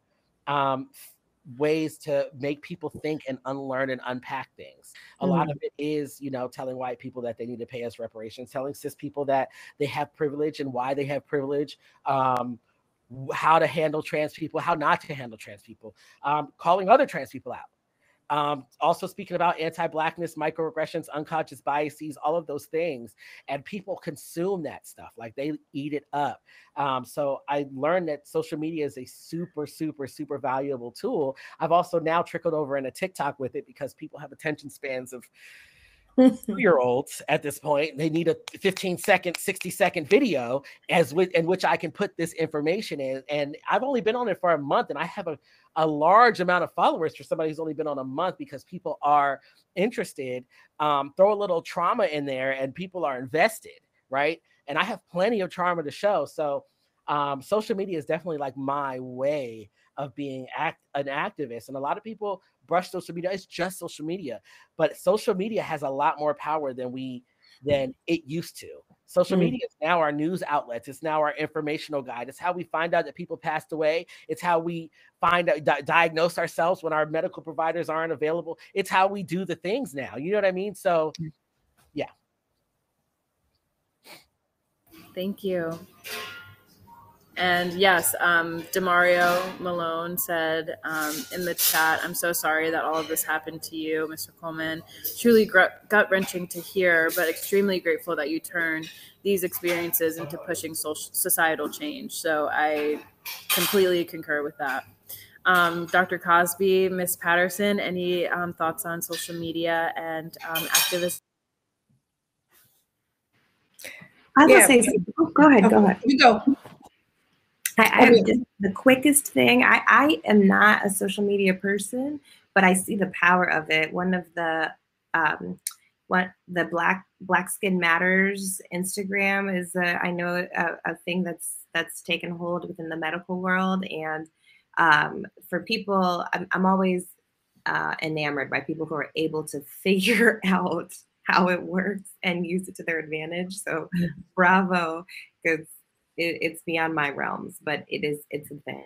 ways to make people think and unlearn and unpack things. A lot of it is, telling white people that they need to pay us reparations, telling cis people that they have privilege and why they have privilege, how to handle trans people, how not to handle trans people, calling other trans people out. Also speaking about anti-Blackness, microaggressions, unconscious biases, all of those things. And people consume that stuff, like they eat it up. So I learned that social media is a super, super, super valuable tool. I've also now trickled over into TikTok with it because people have attention spans of 2-year-olds at this point. They need a 15-second, 60-second video in which I can put this information in. And I've only been on it for a month, and I have a large amount of followers for somebody who's only been on a month because people are interested. Throw a little trauma in there and people are invested, right? And I have plenty of trauma to show. So social media is definitely like my way of being an activist. And a lot of people brush social media. It's just social media, but social media has a lot more power than it used to. Social media is now our news outlets. It's now our informational guide. It's how we find out that people passed away. It's how we diagnose ourselves when our medical providers aren't available. It's how we do the things now. You know what I mean? So, yeah. Thank you. And yes, Demario Malone said in the chat, I'm so sorry that all of this happened to you, Mr. Coleman. Truly gut-wrenching to hear, but extremely grateful that you turned these experiences into pushing societal change. So I completely concur with that. Dr. Cosby, Ms. Patterson, any thoughts on social media and activism? I will say something. Go ahead. You go. I have just the quickest thing. I am not a social media person, but I see the power of it. One of the Black Skin Matters Instagram is I know a thing that's taken hold within the medical world, and for people, I'm always enamored by people who are able to figure out how it works and use it to their advantage. So bravo, because it's beyond my realms, but it's a thing.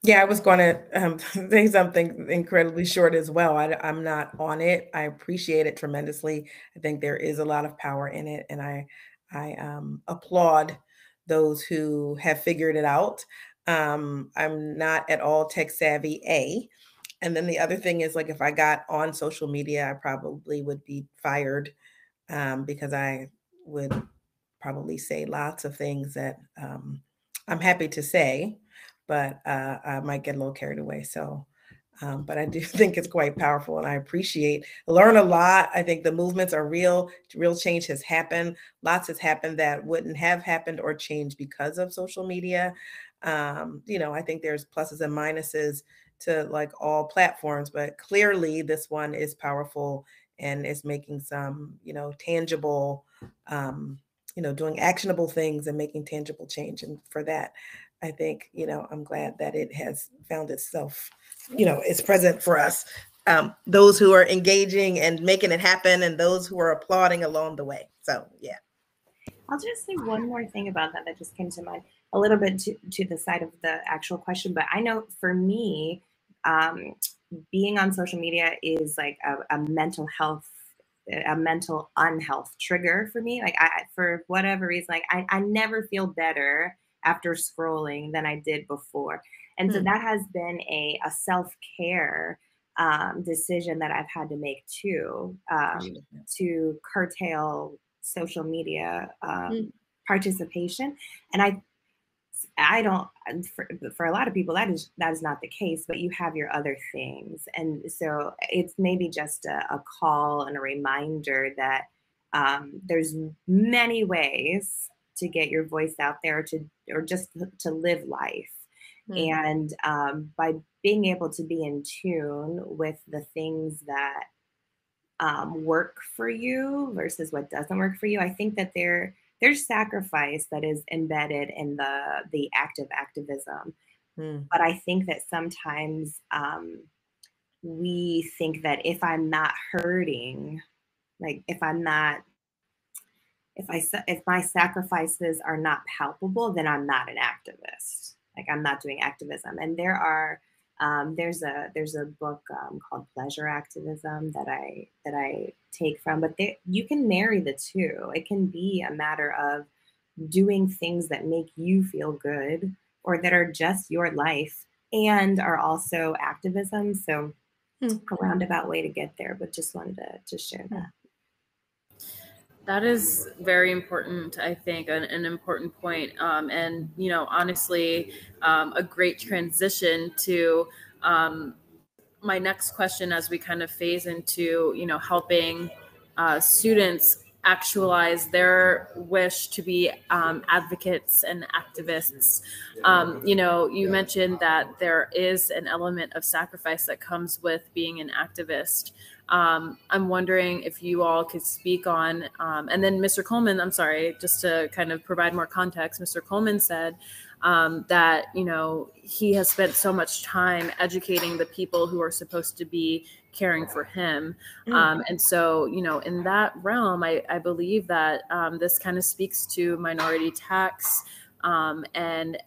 Yeah, I was going to say something incredibly short as well. I'm not on it. I appreciate it tremendously. I think there is a lot of power in it, and I applaud those who have figured it out. I'm not at all tech savvy, and then the other thing is, like, if I got on social media, I probably would be fired because I would probably say lots of things that I'm happy to say, but I might get a little carried away. So But I do think it's quite powerful, and I learn a lot. I think the movements are real change has happened. Lots has happened that wouldn't have happened or changed because of social media. I think there's pluses and minuses to like all platforms, but clearly this one is powerful and is making some, tangible, doing actionable things and making tangible change. And for that, I think, I'm glad that it has found itself, it's present for us, those who are engaging and making it happen and those who are applauding along the way. So, yeah. I'll just say one more thing about that just came to mind, a little bit to the side of the actual question. But I know for me, being on social media is like a mental unhealth trigger for me. Like for whatever reason, like I never feel better after scrolling than I did before. And so that has been a self-care decision that I've had to make too, to curtail social media participation. And I don't, for a lot of people, that is not the case, but you have your other things. And so it's maybe just a call and a reminder that there's many ways to get your voice out there, or just to live life. And by being able to be in tune with the things that work for you versus what doesn't work for you, I think that there's sacrifice that is embedded in the active activism. But I think that sometimes we think that if I'm not hurting, like if my sacrifices are not palpable, then I'm not an activist. Like I'm not doing activism. And there's a book called Pleasure Activism that I take from, but you can marry the two. It can be a matter of doing things that make you feel good or that are just your life and are also activism. So a roundabout way to get there, but just wanted to share that. That is very important, I think, an important point. And, honestly, a great transition to my next question as we kind of phase into, helping students actualize their wish to be advocates and activists. You mentioned that there is an element of sacrifice that comes with being an activist. I'm wondering if you all could speak on, and then Mr. Coleman, I'm sorry, just to kind of provide more context, Mr. Coleman said that, he has spent so much time educating the people who are supposed to be caring for him. And so, in that realm, I believe that this kind of speaks to minority tax and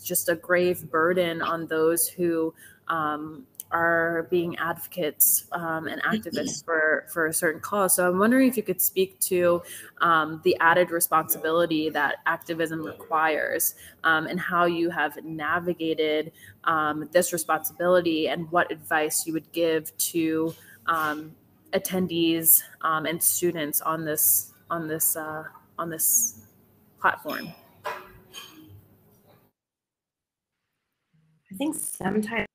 just a grave burden on those who are being advocates and activists for a certain cause. So I'm wondering if you could speak to the added responsibility that activism requires and how you have navigated this responsibility and what advice you would give to attendees and students on this platform. I think sometimes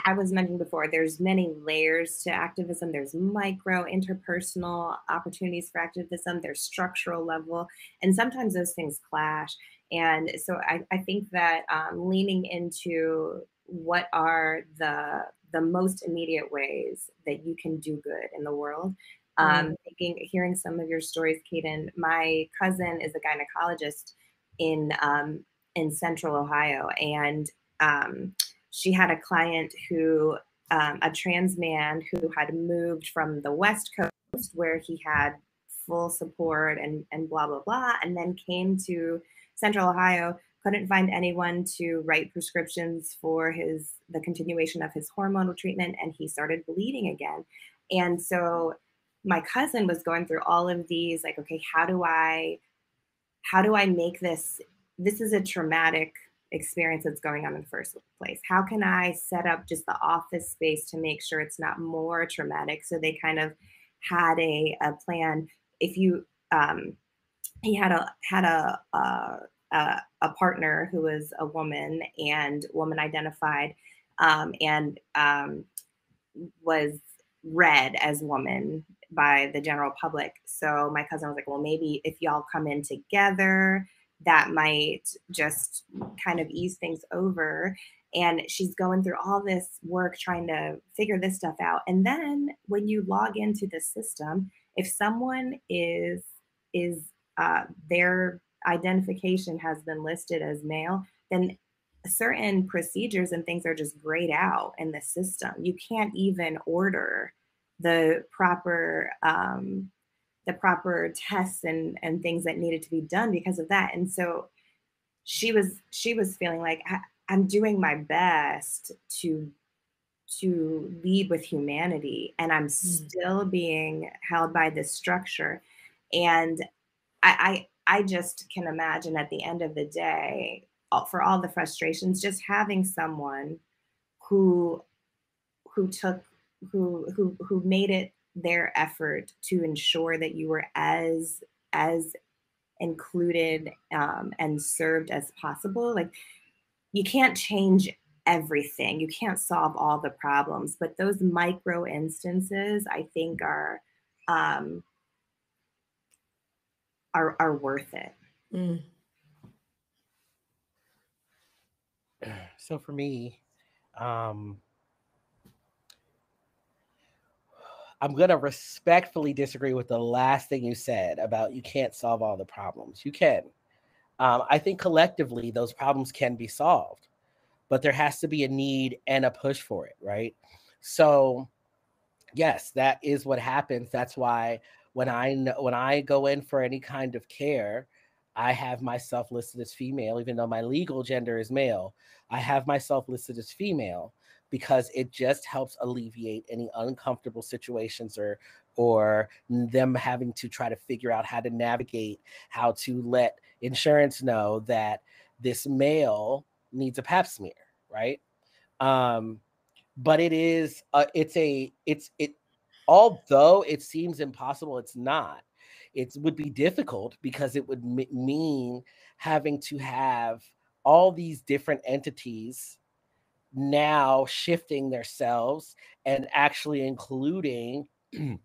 I was mentioning before, there's many layers to activism. There's micro, interpersonal opportunities for activism. There's structural level, and sometimes those things clash. And so I think that leaning into what are the most immediate ways that you can do good in the world. Hearing some of your stories, Kaden. My cousin is a gynecologist in Central Ohio, and she had a client who, a trans man who had moved from the West Coast where he had full support and blah, blah, blah, and then came to Central Ohio, couldn't find anyone to write prescriptions for the continuation of his hormonal treatment, and he started bleeding again. And so my cousin was going through all of these, like, okay, how do I make this is a traumatic experience that's going on in the first place. How can I set up just the office space to make sure it's not more traumatic? So they kind of had a plan. If you, he had a a partner who was a woman and woman identified, and was read as woman by the general public. So my cousin was like, well, maybe if y'all come in together, that might just kind of ease things over. And she's going through all this work trying to figure this stuff out. And then when you log into the system, if someone is their identification has been listed as male, then certain procedures and things are just grayed out in the system. You can't even order the proper tests and things that needed to be done because of that. And so she was feeling like, I'm doing my best to lead with humanity, and I'm still being held by this structure. And I just can imagine at the end of the day, for all the frustrations, just having someone who made it their effort to ensure that you were as included and served as possible. Like, you can't change everything. You can't solve all the problems, but those micro instances, I think, are worth it. Mm. So for me, I'm going to respectfully disagree with the last thing you said about you can't solve all the problems. You can. I think collectively those problems can be solved, but there has to be a need and a push for it, right? So yes, that is what happens. That's why when I go in for any kind of care, I have myself listed as female, even though my legal gender is male. I have myself listed as female because it just helps alleviate any uncomfortable situations or them having to try to figure out how to navigate, how to let insurance know that this male needs a pap smear, right? But it is although it seems impossible, it's not. It would be difficult because it would mean having to have all these different entities now shifting themselves and actually including a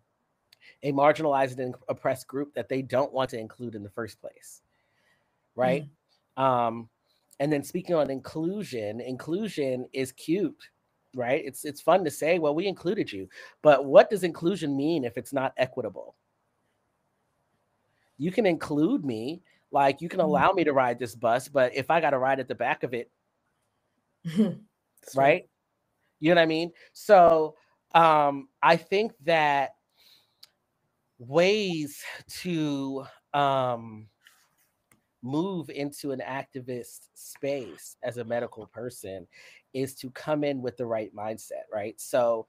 marginalized and oppressed group that they don't want to include in the first place, right? And then speaking on inclusion is cute, right? It's fun to say, well, we included you, but what does inclusion mean if it's not equitable? You can include me, like you can allow me to ride this bus, but if I got to ride at the back of it, right? You know what I mean? So I think that ways to move into an activist space as a medical person is to come in with the right mindset, right? So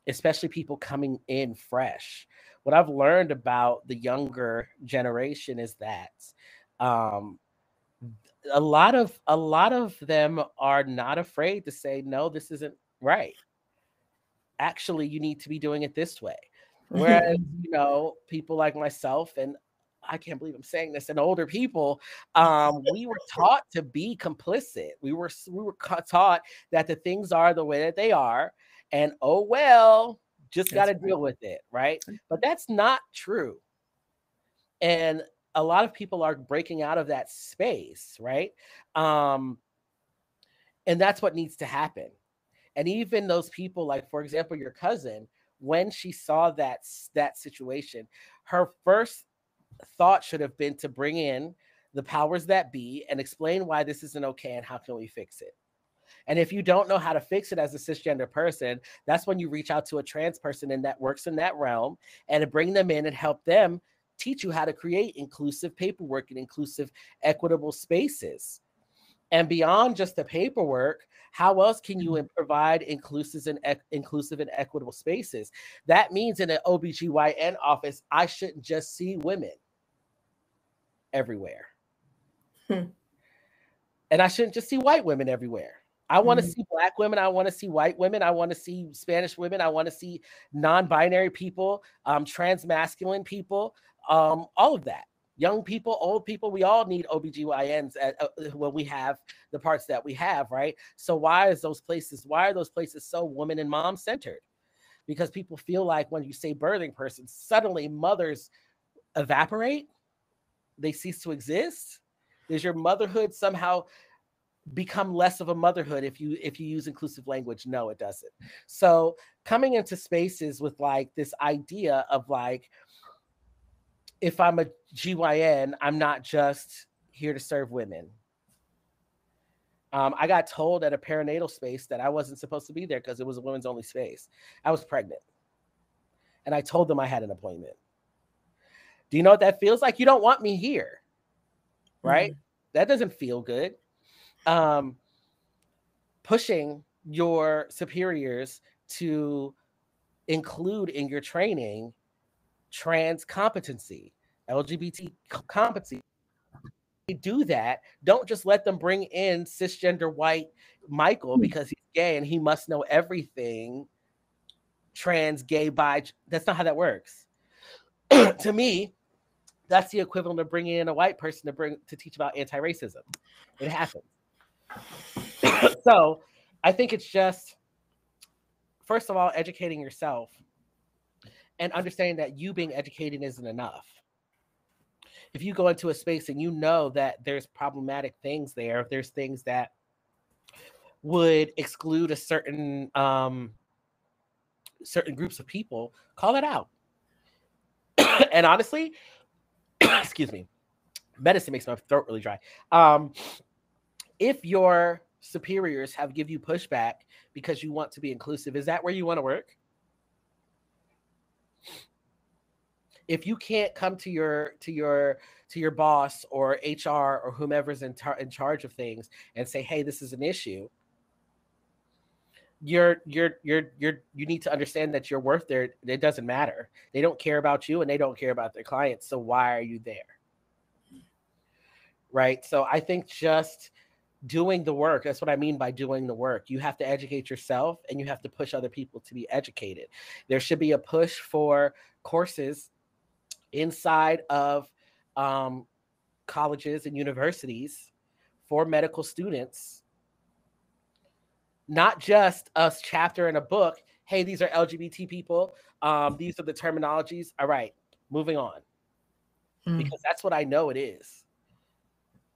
especially people coming in fresh. What I've learned about the younger generation is that a lot of them are not afraid to say, no, this isn't right. Actually, you need to be doing it this way. Whereas, people like myself, and I can't believe I'm saying this, and older people, we were taught to be complicit. We were taught that the things are the way that they are, and oh well, just got to deal with it, right? But that's not true. And a lot of people are breaking out of that space, right? And that's what needs to happen. And even those people, like, for example, your cousin, when she saw that situation, her first thought should have been to bring in the powers that be and explain why this isn't okay and how can we fix it. And if you don't know how to fix it as a cisgender person, that's when you reach out to a trans person that works in that realm and to bring them in and help them teach you how to create inclusive paperwork and inclusive, equitable spaces. And beyond just the paperwork, how else can you provide inclusive and equitable spaces? That means in an OBGYN office, I shouldn't just see women everywhere. And I shouldn't just see white women everywhere. I want to see Black women. I want to see white women. I want to see Spanish women. I want to see non-binary people, trans masculine people, all of that. young people, old people, we all need OBGYNs when we have the parts that we have, right? So why are those places so woman and mom centered? Because people feel like when you say birthing person, suddenly mothers evaporate, they cease to exist. Does your motherhood somehow become less of a motherhood if you use inclusive language? No, it doesn't. So coming into spaces with like this idea of like, if I'm a GYN, I'm not just here to serve women. I got told at a perinatal space that I wasn't supposed to be there because it was a women's only space. I was pregnant. And I told them I had an appointment. Do you know what that feels like? You don't want me here, right? Mm-hmm. That doesn't feel good. Pushing your superiors to include in your training trans competency, LGBT competency. Do that. Don't just let them bring in cisgender white Mykal because he's gay and he must know everything. Trans, gay, bi. That's not how that works. To me, that's the equivalent of bringing in a white person to teach about anti-racism. It happens. So I think it's just, first of all, educating yourself and understanding that you being educated isn't enough. If you go into a space and you know that there's problematic things there, if there's things that would exclude a certain groups of people, call it out. And honestly, excuse me, medicine makes my throat really dry. If your superiors have give you pushback because you want to be inclusive, is that where you want to work? If you can't come to your boss or HR or whomever's in charge of things and say, hey, this is an issue, you need to understand that your worth there, it doesn't matter. They don't care about you and they don't care about their clients. So why are you there? Right. So I think just doing the work, that's what I mean by doing the work. You have to educate yourself and you have to push other people to be educated. There should be a push for courses inside of colleges and universities for medical students, not just a chapter in a book. Hey, these are LGBT people. These are the terminologies. All right, moving on. Because that's what I know it is.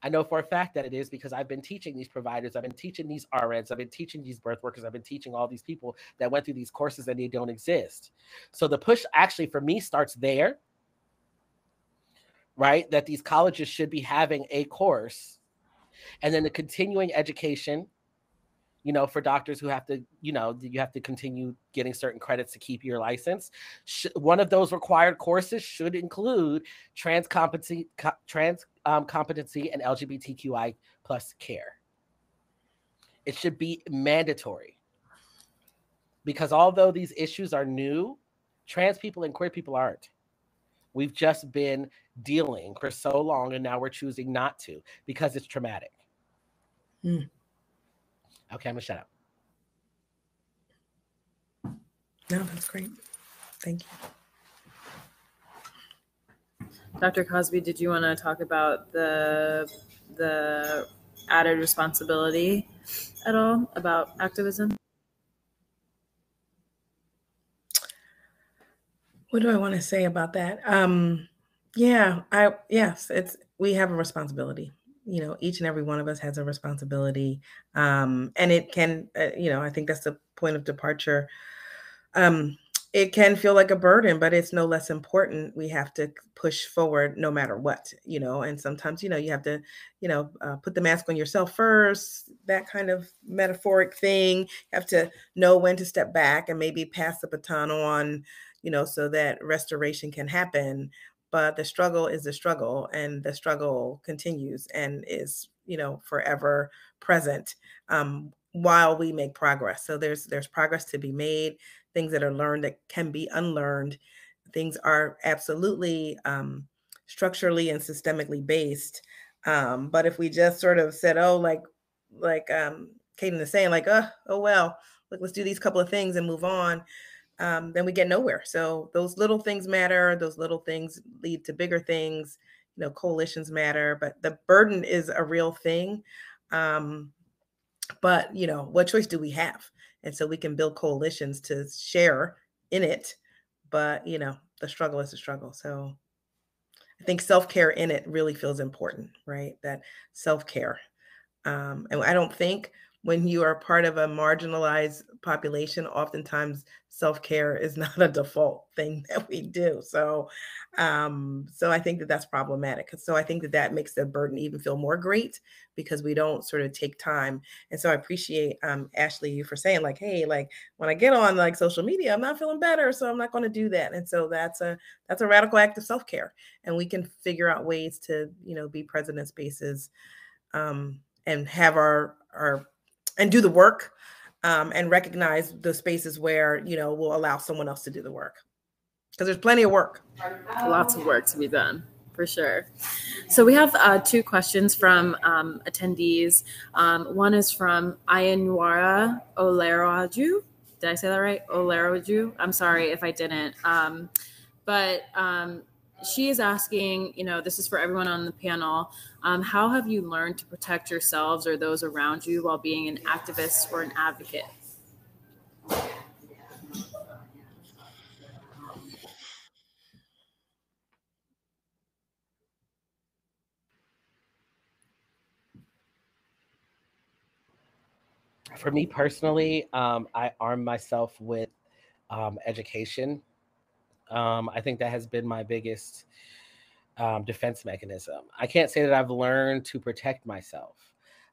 I know for a fact that it is because I've been teaching these providers. I've been teaching these RNs. I've been teaching these birth workers. I've been teaching all these people that went through these courses and they don't exist. So the push actually for me starts there, right? That these colleges should be having a course, and then the continuing education, you know, for doctors who have to, you know, you have to continue getting certain credits to keep your license. One of those required courses should include trans competency and LGBTQI plus care. It should be mandatory because although these issues are new, trans people and queer people aren't. We've just been dealing for so long and now we're choosing not to because it's traumatic. Okay, I'm gonna shut up. No, that's great. Thank you. Dr. Cosby, did you want to talk about the added responsibility at all about activism? What do I want to say about that? We have a responsibility. You know, each and every one of us has a responsibility. And it can, I think that's the point of departure. It can feel like a burden, but it's no less important. We have to push forward no matter what, you know, and sometimes, you know, you have to, put the mask on yourself first, that kind of metaphoric thing. You have to know when to step back and maybe pass the baton on, you know, so that restoration can happen. But the struggle is the struggle, and the struggle continues and is, you know, forever present while we make progress. So there's progress to be made, things that are learned that can be unlearned. Things are absolutely structurally and systemically based. But if we just sort of said, oh, like Kaden is saying, like, oh well, let's do these couple of things and move on, then we get nowhere. So those little things matter. Those little things lead to bigger things. coalitions matter, but the burden is a real thing. But, what choice do we have? And so we can build coalitions to share in it. But, the struggle is a struggle. So I think self-care in it really feels important, right? That self-care. And I don't think when you are part of a marginalized population, oftentimes self-care is not a default thing that we do. So I think that that's problematic. So I think that that makes the burden even feel more great because we don't sort of take time. And so I appreciate Ashley, you for saying like, hey, like when I get on like social media, I'm not feeling better, so I'm not going to do that. And so that's a radical act of self-care, and we can figure out ways to be present in spaces and have our and do the work and recognize the spaces where we'll allow someone else to do the work, because there's plenty of work. Lots of work to be done, for sure. So we have 2 questions from attendees. One is from Ayanwara Oleraju. Did I say that right? Oleraju? I'm sorry if I didn't. But she is asking, this is for everyone on the panel, how have you learned to protect yourselves or those around you while being an activist or an advocate? For me personally, I arm myself with education. I think that has been my biggest defense mechanism. I can't say that I've learned to protect myself.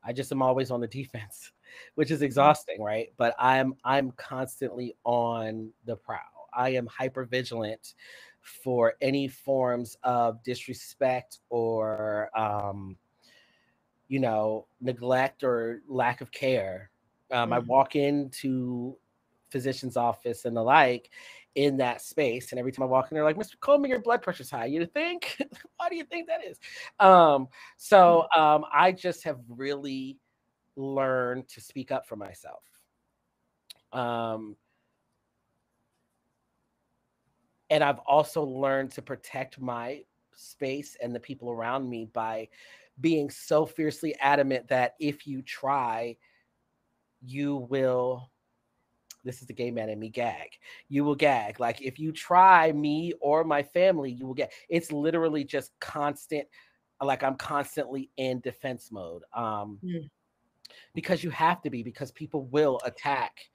I just am always on the defense, which is exhausting, right? But I'm constantly on the prowl. I am hyper vigilant for any forms of disrespect or neglect or lack of care. I walk into physician's office and the like in that space, and every time I walk in, they're like, "Mr. Coleman, your blood pressure's high." You think? Why do you think that is? I just have really learned to speak up for myself. And I've also learned to protect my space and the people around me by being so fiercely adamant that if you try, you will, this is the gay man in me, gag. You will gag. Like if you try me or my family, you will get. It's literally just constant, like I'm constantly in defense mode. Because you have to be, because people will attack.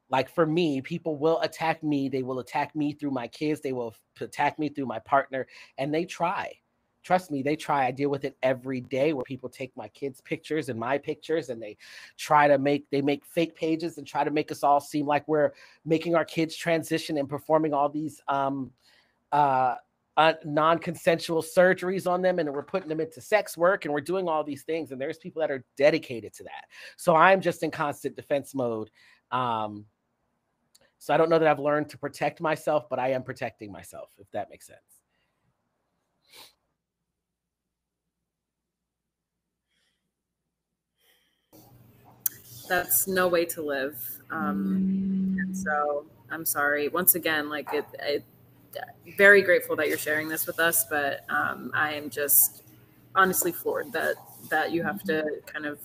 Like for me, people will attack me. They will attack me through my kids. They will attack me through my partner, and they try. Trust me, they try. I deal with it every day where people take my kids' pictures and my pictures, and they try to make fake pages and try to make us all seem like we're making our kids transition and performing all these non-consensual surgeries on them, and we're putting them into sex work, and we're doing all these things. And there's people that are dedicated to that. So I'm just in constant defense mode. So I don't know that I've learned to protect myself, but I am protecting myself, if that makes sense. That's no way to live. And so I'm sorry. Once again, like very grateful that you're sharing this with us, but I am just honestly floored that you have to kind of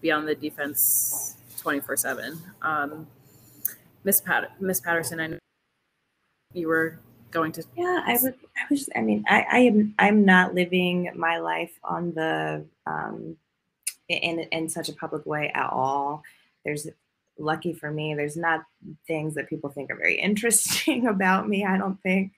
be on the defense 24/7. Miss Patterson, I know you were going to. Yeah, I'm not living my life on the in such a public way at all. Lucky for me, there's not things that people think are very interesting about me, I don't think.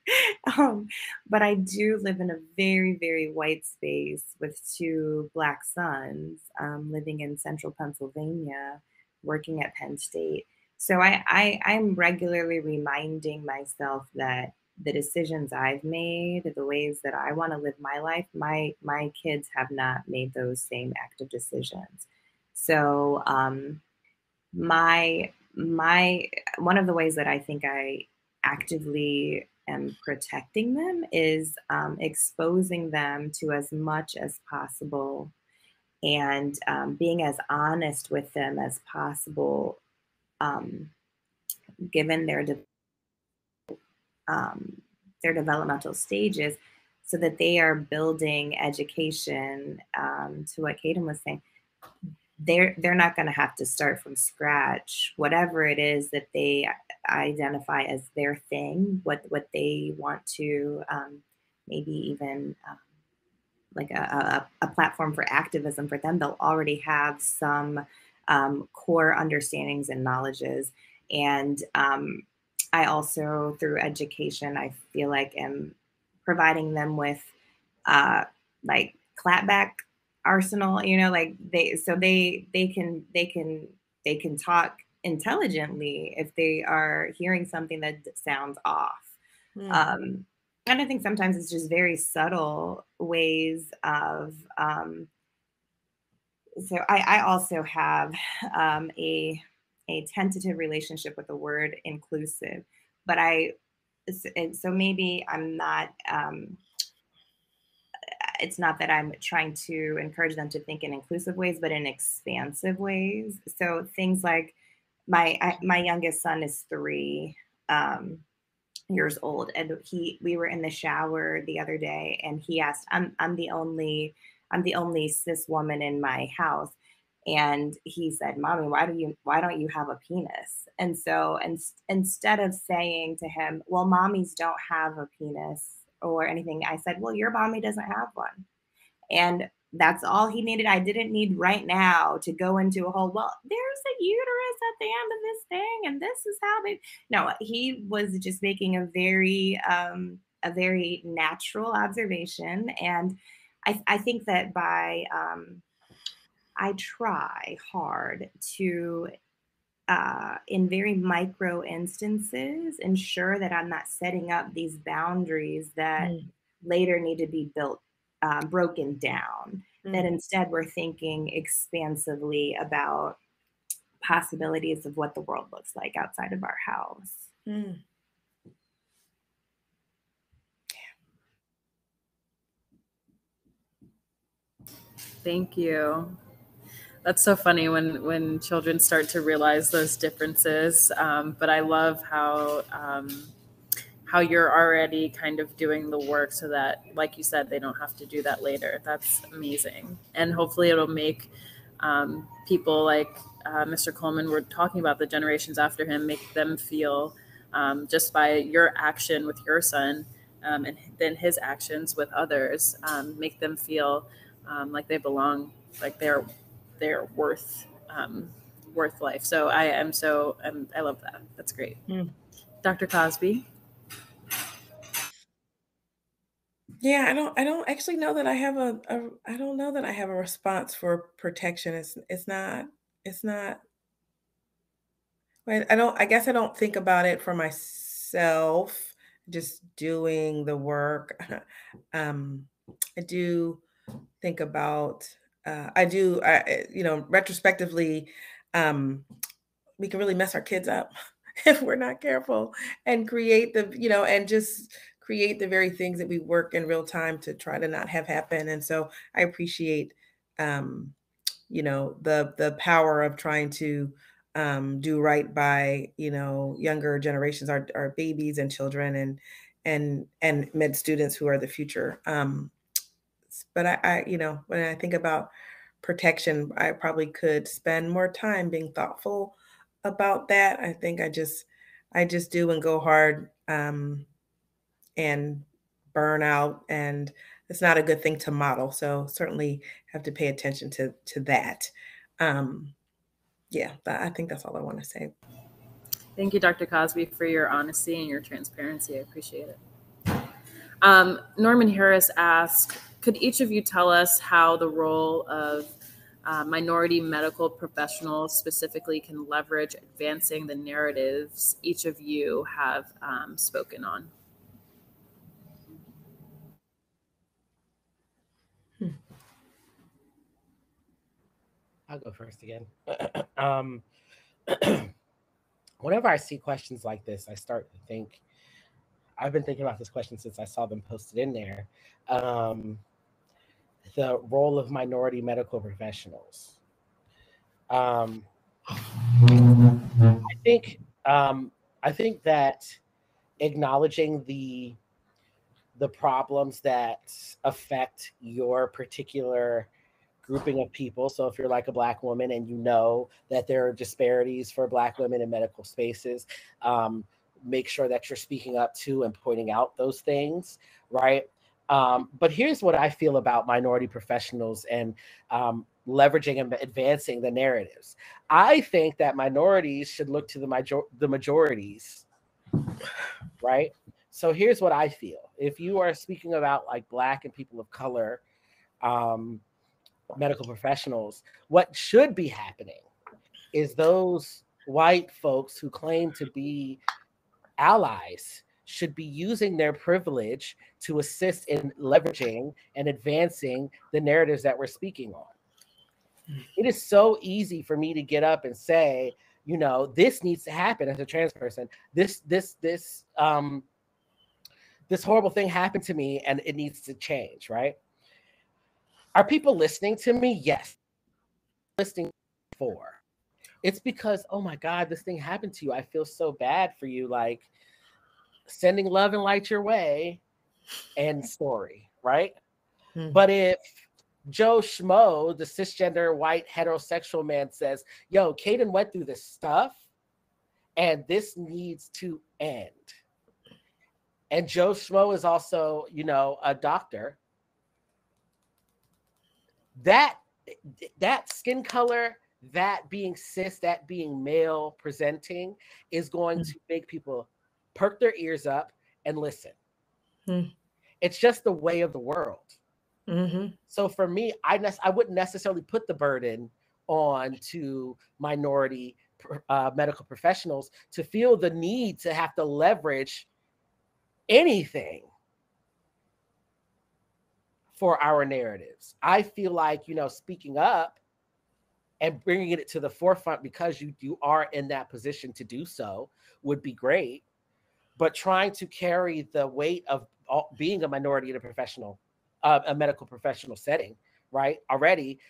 But I do live in a very, very white space with 2 Black sons, living in central Pennsylvania, working at Penn State. So I'm regularly reminding myself that the decisions I've made, the ways that I want to live my life, my kids have not made those same active decisions. So my one of the ways that I think I actively am protecting them is exposing them to as much as possible and being as honest with them as possible, given their developmental stages, so that they are building education, to what Kaden was saying. They're not going to have to start from scratch. Whatever it is that they identify as their thing, what they want to, maybe even like a platform for activism for them, they'll already have some core understandings and knowledges. And I also, through education, I feel like am providing them with like clapback arsenal, you know, like they can talk intelligently if they are hearing something that sounds off. And I think sometimes it's just very subtle ways of so I also have a tentative relationship with the word inclusive, but so maybe I'm not it's not that I'm trying to encourage them to think in inclusive ways, but in expansive ways. So things like my youngest son is 3 years old, and we were in the shower the other day, and he asked, I'm the only cis woman in my house. And he said, "Mommy, why don't you have a penis?" And so, instead of saying to him, "Well, mommies don't have a penis," or anything, I said, "Well, your mommy doesn't have one." And that's all he needed. I didn't need right now to go into a whole, well, there's a uterus at the end of this thing, and this is how they. No, he was just making a very natural observation. And I think that by I try hard to in very micro instances ensure that I'm not setting up these boundaries that later need to be broken down, that instead we're thinking expansively about possibilities of what the world looks like outside of our house. Thank you. That's so funny when children start to realize those differences. But I love how you're already kind of doing the work so that, like you said, they don't have to do that later. That's amazing. And hopefully it'll make people like Mr. Coleman, we're talking about the generations after him, make them feel just by your action with your son and then his actions with others, make them feel like they belong, like they're worth life. So I love that. That's great. Dr. Cosby. Yeah, I don't actually know that I have I don't know that I have a response for protection. It's not I guess I don't think about it for myself, just doing the work. I do think about retrospectively, we can really mess our kids up if we're not careful and create the very things that we work in real time to try to not have happen. And so I appreciate, the power of trying to do right by, younger generations, our babies and children and med students who are the future. But I when I think about protection, I probably could spend more time being thoughtful about that. I think I just do and go hard and burn out, and it's not a good thing to model. So certainly have to pay attention to that. I think that's all I want to say. Thank you, Dr. Cosby, for your honesty and your transparency. I appreciate it. Norman Harris asked, could each of you tell us how the role of minority medical professionals specifically can leverage advancing the narratives each of you have spoken on? I'll go first again. Whenever I see questions like this, I start to think, I've been thinking about this question since I saw them posted in there. The role of minority medical professionals. I think that acknowledging the the problems that affect your particular grouping of people. So if you're like a Black woman and you know that there are disparities for Black women in medical spaces, make sure that you're speaking up to and pointing out those things, right? But here's what I feel about minority professionals and leveraging and advancing the narratives. I think that minorities should look to the majorities, right? So here's what I feel. If you are speaking about like Black and people of color, medical professionals, what should be happening is those white folks who claim to be allies should be using their privilege to assist in leveraging and advancing the narratives that we're speaking on. It is so easy for me to get up and say, you know, this needs to happen as a trans person. This horrible thing happened to me and it needs to change, right? Are people listening to me? Yes. Listening for. It's because, oh my God, this thing happened to you. I feel so bad for you. Like, sending love and light your way, end story, right? But if Joe Schmo, the cisgender white heterosexual man, says, yo, Kaden went through this stuff and this needs to end. And Joe Schmo is also, you know, a doctor. That skin color, that being cis, that being male presenting is going to make people perk their ears up and listen. It's just the way of the world. So for me, I wouldn't necessarily put the burden on to minority medical professionals to feel the need to have to leverage anything for our narratives. I feel like, you know, speaking up and bringing it to the forefront because you are in that position to do so would be great. But trying to carry the weight of being a minority in a medical professional setting, right?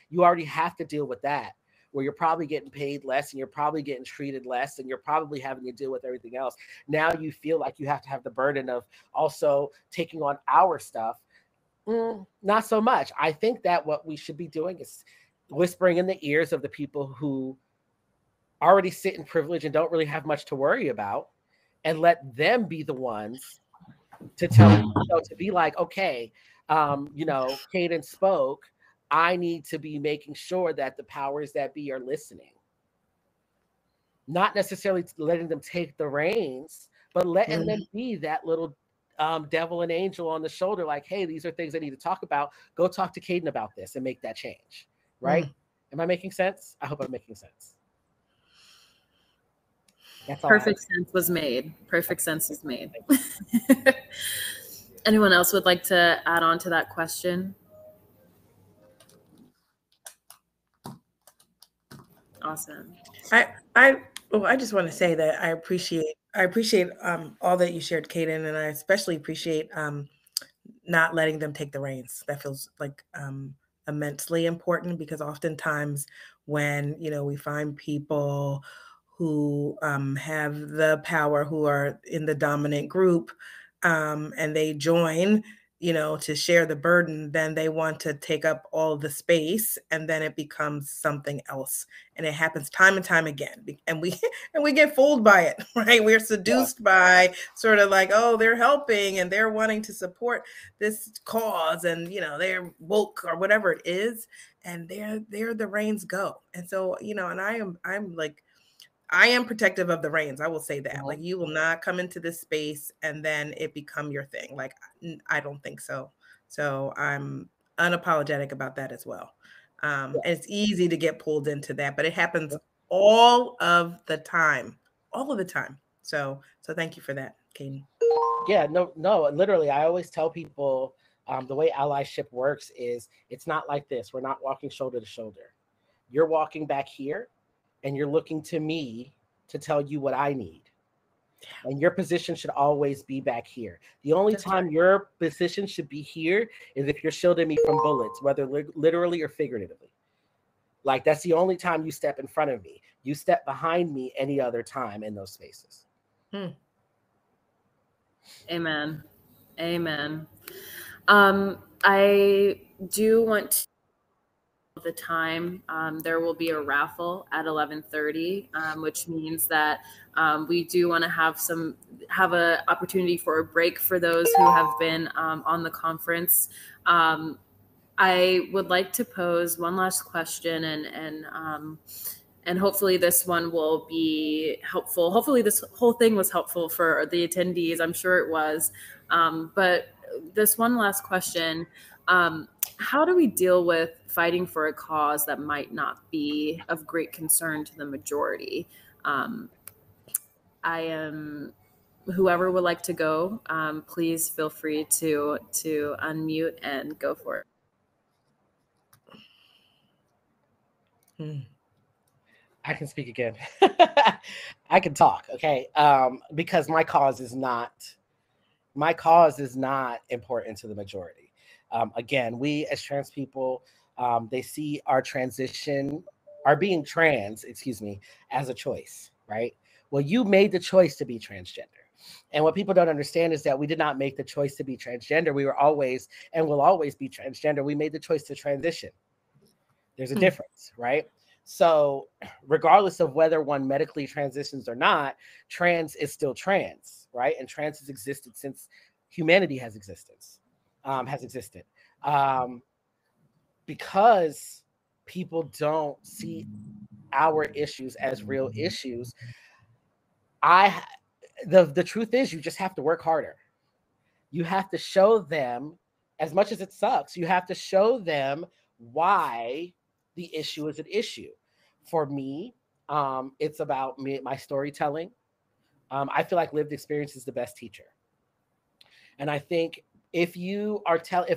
You already have to deal with that, where you're probably getting paid less and you're probably getting treated less and you're probably having to deal with everything else. Now you feel like you have to have the burden of also taking on our stuff. Not so much. I think that what we should be doing is whispering in the ears of the people who already sit in privilege and don't really have much to worry about, and let them be the ones to tell you know, to be like, okay, you know, Kaden spoke. I need to be making sure that the powers that be are listening. Not necessarily letting them take the reins, but letting them be that little devil and angel on the shoulder, like, hey, these are things I need to talk about. Go talk to Kaden about this and make that change, right? Am I making sense? I hope I'm making sense. That's all. Perfect sense was made. Perfect sense is made. Anyone else would like to add on to that question? Awesome. I just want to say that I appreciate all that you shared, Kaden, and I especially appreciate not letting them take the reins. That feels like immensely important, because oftentimes when, you know, we find people who have the power, who are in the dominant group, and they join, you know, to share the burden, then they want to take up all the space, and then it becomes something else. And it happens time and time again. And we get fooled by it, right? We're seduced by sort of like, oh, they're helping and they're wanting to support this cause, and, you know, they're woke or whatever it is, and there the reins go. And so, you know, and I am protective of the reins. I will say that. Like, you will not come into this space and then it become your thing. Like, I don't think so. So I'm unapologetic about that as well. And it's easy to get pulled into that, but it happens all of the time. So thank you for that, Kaden. Yeah, no, literally, I always tell people the way allyship works is it's not like this. We're not walking shoulder to shoulder. You're walking back here, and you're looking to me to tell you what I need. And your position should always be back here. The only time your position should be here is if you're shielding me from bullets, whether literally or figuratively. Like, that's the only time you step in front of me. You step behind me any other time in those spaces. Amen. Amen. I do want to the time. There will be a raffle at 11:30, which means that we do want to have an opportunity for a break for those who have been on the conference. I would like to pose one last question, and hopefully this one will be helpful. Hopefully this whole thing was helpful for the attendees. I'm sure it was. But this one last question, how do we deal with fighting for a cause that might not be of great concern to the majority? Whoever would like to go, please feel free to unmute and go for it. I can speak again. I can talk, okay? Because my cause is not important to the majority. Again, we as trans people, they see our being trans, as a choice, right? Well, you made the choice to be transgender. And what people don't understand is that we did not make the choice to be transgender. We were always and will always be transgender. We made the choice to transition. There's a difference, right? So regardless of whether one medically transitions or not, trans is still trans, right? And trans has existed since humanity has existed. Because people don't see our issues as real issues, the truth is you just have to work harder. You have to show them, as much as it sucks, you have to show them why the issue is an issue. For me, it's about my storytelling. I feel like lived experience is the best teacher. And I think if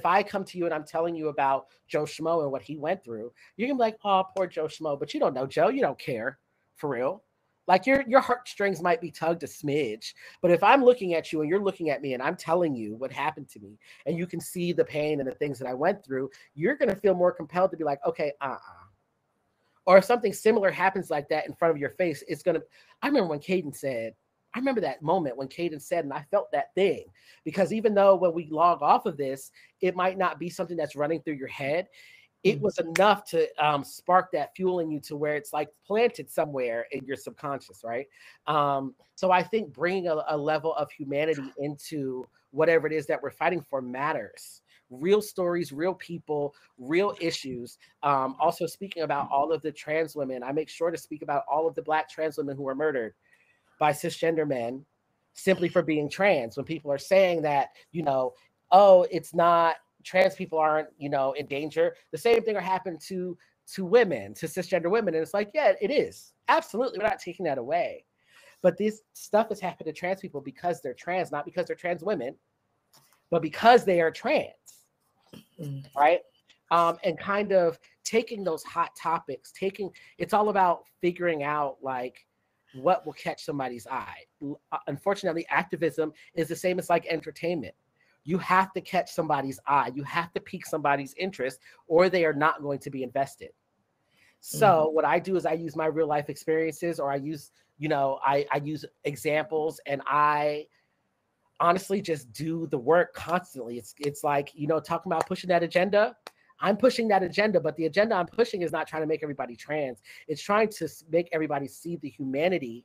I come to you and I'm telling you about Joe Schmo and what he went through, you're gonna be like, oh, poor Joe Schmo, but you don't know Joe, you don't care, for real. Like your heartstrings might be tugged a smidge, but if I'm looking at you and you're looking at me and I'm telling you what happened to me and you can see the pain and the things that I went through, you're going to feel more compelled to be like, okay, Or if something similar happens like that in front of your face, I remember that moment when Kaden said, and I felt that thing, because even though when we log off of this, it might not be something that's running through your head, it was enough to spark that fuel in you to where it's like planted somewhere in your subconscious, right? So I think bringing a level of humanity into whatever it is that we're fighting for matters. Real stories, real people, real issues. Also speaking about all of the trans women, I make sure to speak about all of the Black trans women who were murdered by cisgender men simply for being trans. When people are saying that, oh, it's not, trans people aren't, in danger. The same thing will happen to women, to cisgender women. And it's like, yeah, it is. Absolutely. We're not taking that away. But this stuff has happened to trans people because they're trans, not because they're trans women, but because they are trans. Right? And kind of taking those hot topics, it's all about figuring out like what will catch somebody's eye. Unfortunately, activism is the same as like entertainment. You have to catch somebody's eye. You have to pique somebody's interest, or they are not going to be invested. So what I do is I use my real life experiences, or I use, I use examples, and I honestly just do the work constantly. It's like, talking about pushing that agenda. I'm pushing that agenda, but the agenda I'm pushing is not trying to make everybody trans. It's trying to make everybody see the humanity,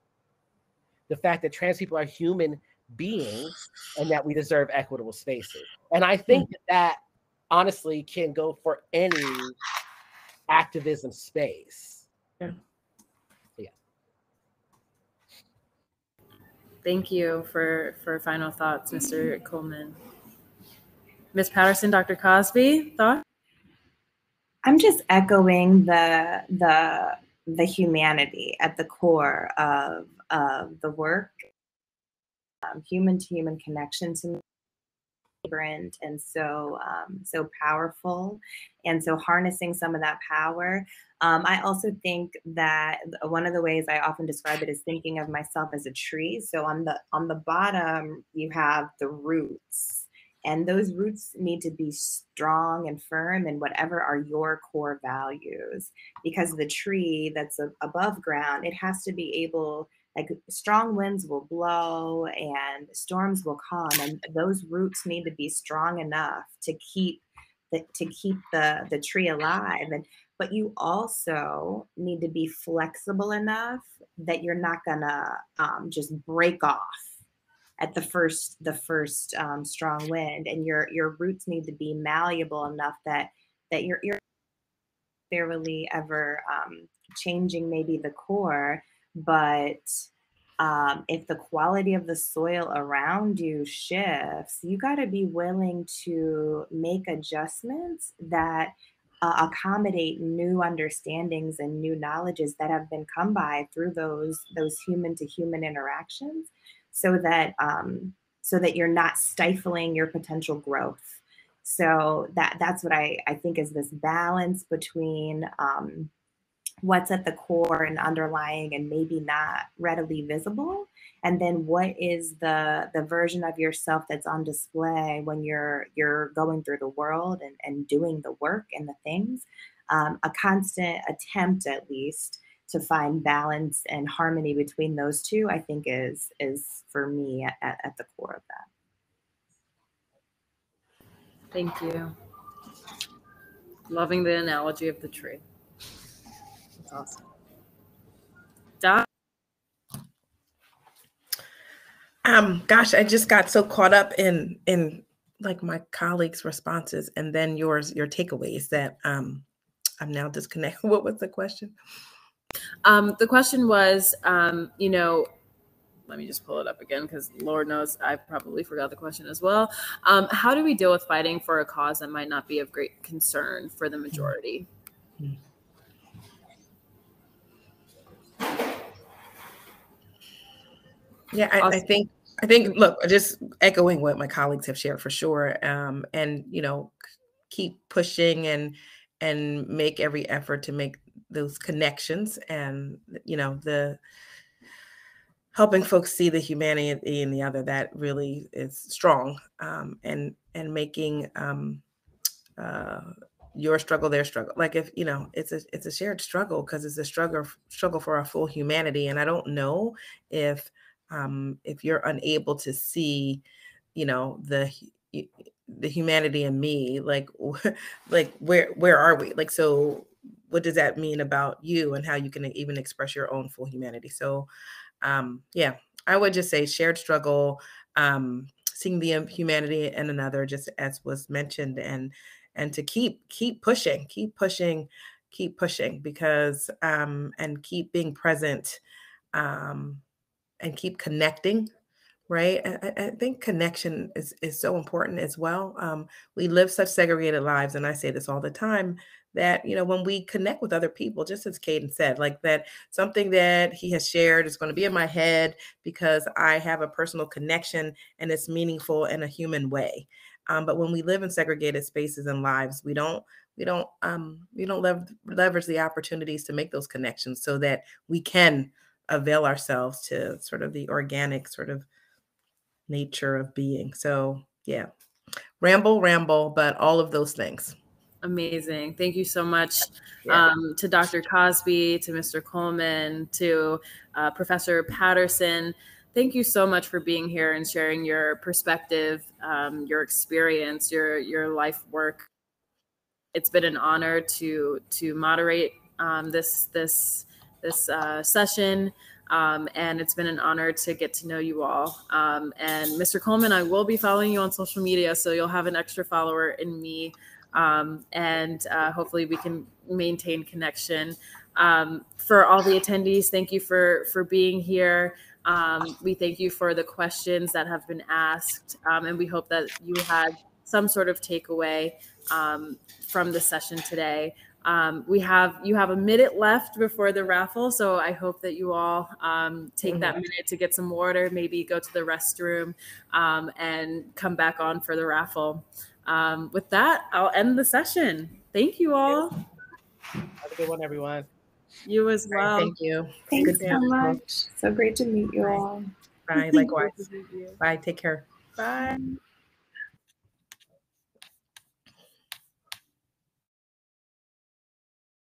the fact that trans people are human beings and that we deserve equitable spaces. And I think that honestly can go for any activism space. Yeah. Thank you for final thoughts, Mr. Coleman. Ms. Patterson, Dr. Cosby, thoughts? I'm just echoing the humanity at the core of the work, human to human connection to me, vibrant and so powerful, and so harnessing some of that power. I also think that one of the ways I often describe it is thinking of myself as a tree. So on the bottom you have the roots. And those roots need to be strong and firm in whatever are your core values, because the tree that's above ground, it has to be able like strong winds will blow and storms will come, and those roots need to be strong enough to keep the tree alive. But you also need to be flexible enough that you're not gonna just break off at the first strong wind, and your roots need to be malleable enough that you're barely ever changing maybe the core, but if the quality of the soil around you shifts, you got to be willing to make adjustments that accommodate new understandings and new knowledges that have been come by through those human to human interactions, so that you're not stifling your potential growth. So that's what I think is this balance between what's at the core and underlying and maybe not readily visible, and then what is the version of yourself that's on display when you're going through the world and doing the work and the things. A constant attempt, at least, to find balance and harmony between those two, I think is for me at the core of that. Thank you. Loving the analogy of the tree. That's awesome. Doc? Gosh, I just got so caught up in like my colleagues' responses and then your takeaways that I'm now disconnected. What was the question? The question was, let me just pull it up again, because Lord knows I probably forgot the question as well. How do we deal with fighting for a cause that might not be of great concern for the majority? Mm-hmm. Yeah, I think, look, just echoing what my colleagues have shared for sure. And, keep pushing and make every effort to make those connections, and, the helping folks see the humanity in the other, that really is strong, and making your struggle their struggle. Like, if it's a shared struggle, because it's a struggle for our full humanity. And I don't know if you're unable to see, the humanity in me, like where are we? Like, so what does that mean about you and how you can even express your own full humanity? So, yeah, I would just say shared struggle, seeing the humanity in another, just as was mentioned, and to keep pushing, because, and keep being present, and keep connecting, right? I think connection is so important as well. We live such segregated lives, and I say this all the time, that, when we connect with other people, just as Kaden said, like that something that he has shared is going to be in my head because I have a personal connection and it's meaningful in a human way. But when we live in segregated spaces and lives, we don't leverage the opportunities to make those connections, so that we can avail ourselves to sort of the organic sort of nature of being. So yeah, ramble, but all of those things. Amazing. Thank you so much, to Dr. Cosby, to Mr. Coleman, to Professor Patterson. Thank you so much for being here and sharing your perspective, your experience, your life work. It's been an honor to moderate this session. And it's been an honor to get to know you all. And Mr. Coleman, I will be following you on social media, so you'll have an extra follower in me. And hopefully we can maintain connection. For all the attendees, thank you for being here. We thank you for the questions that have been asked, and we hope that you had some sort of takeaway from the session today. You have a minute left before the raffle, so I hope that you all take that minute to get some water, maybe go to the restroom, and come back on for the raffle. With that, I'll end the session. Thank you all. Have a good one, everyone. You as well. Thank you. Thanks so much. So great to meet you all. Bye. Likewise. Bye. Take care. Bye.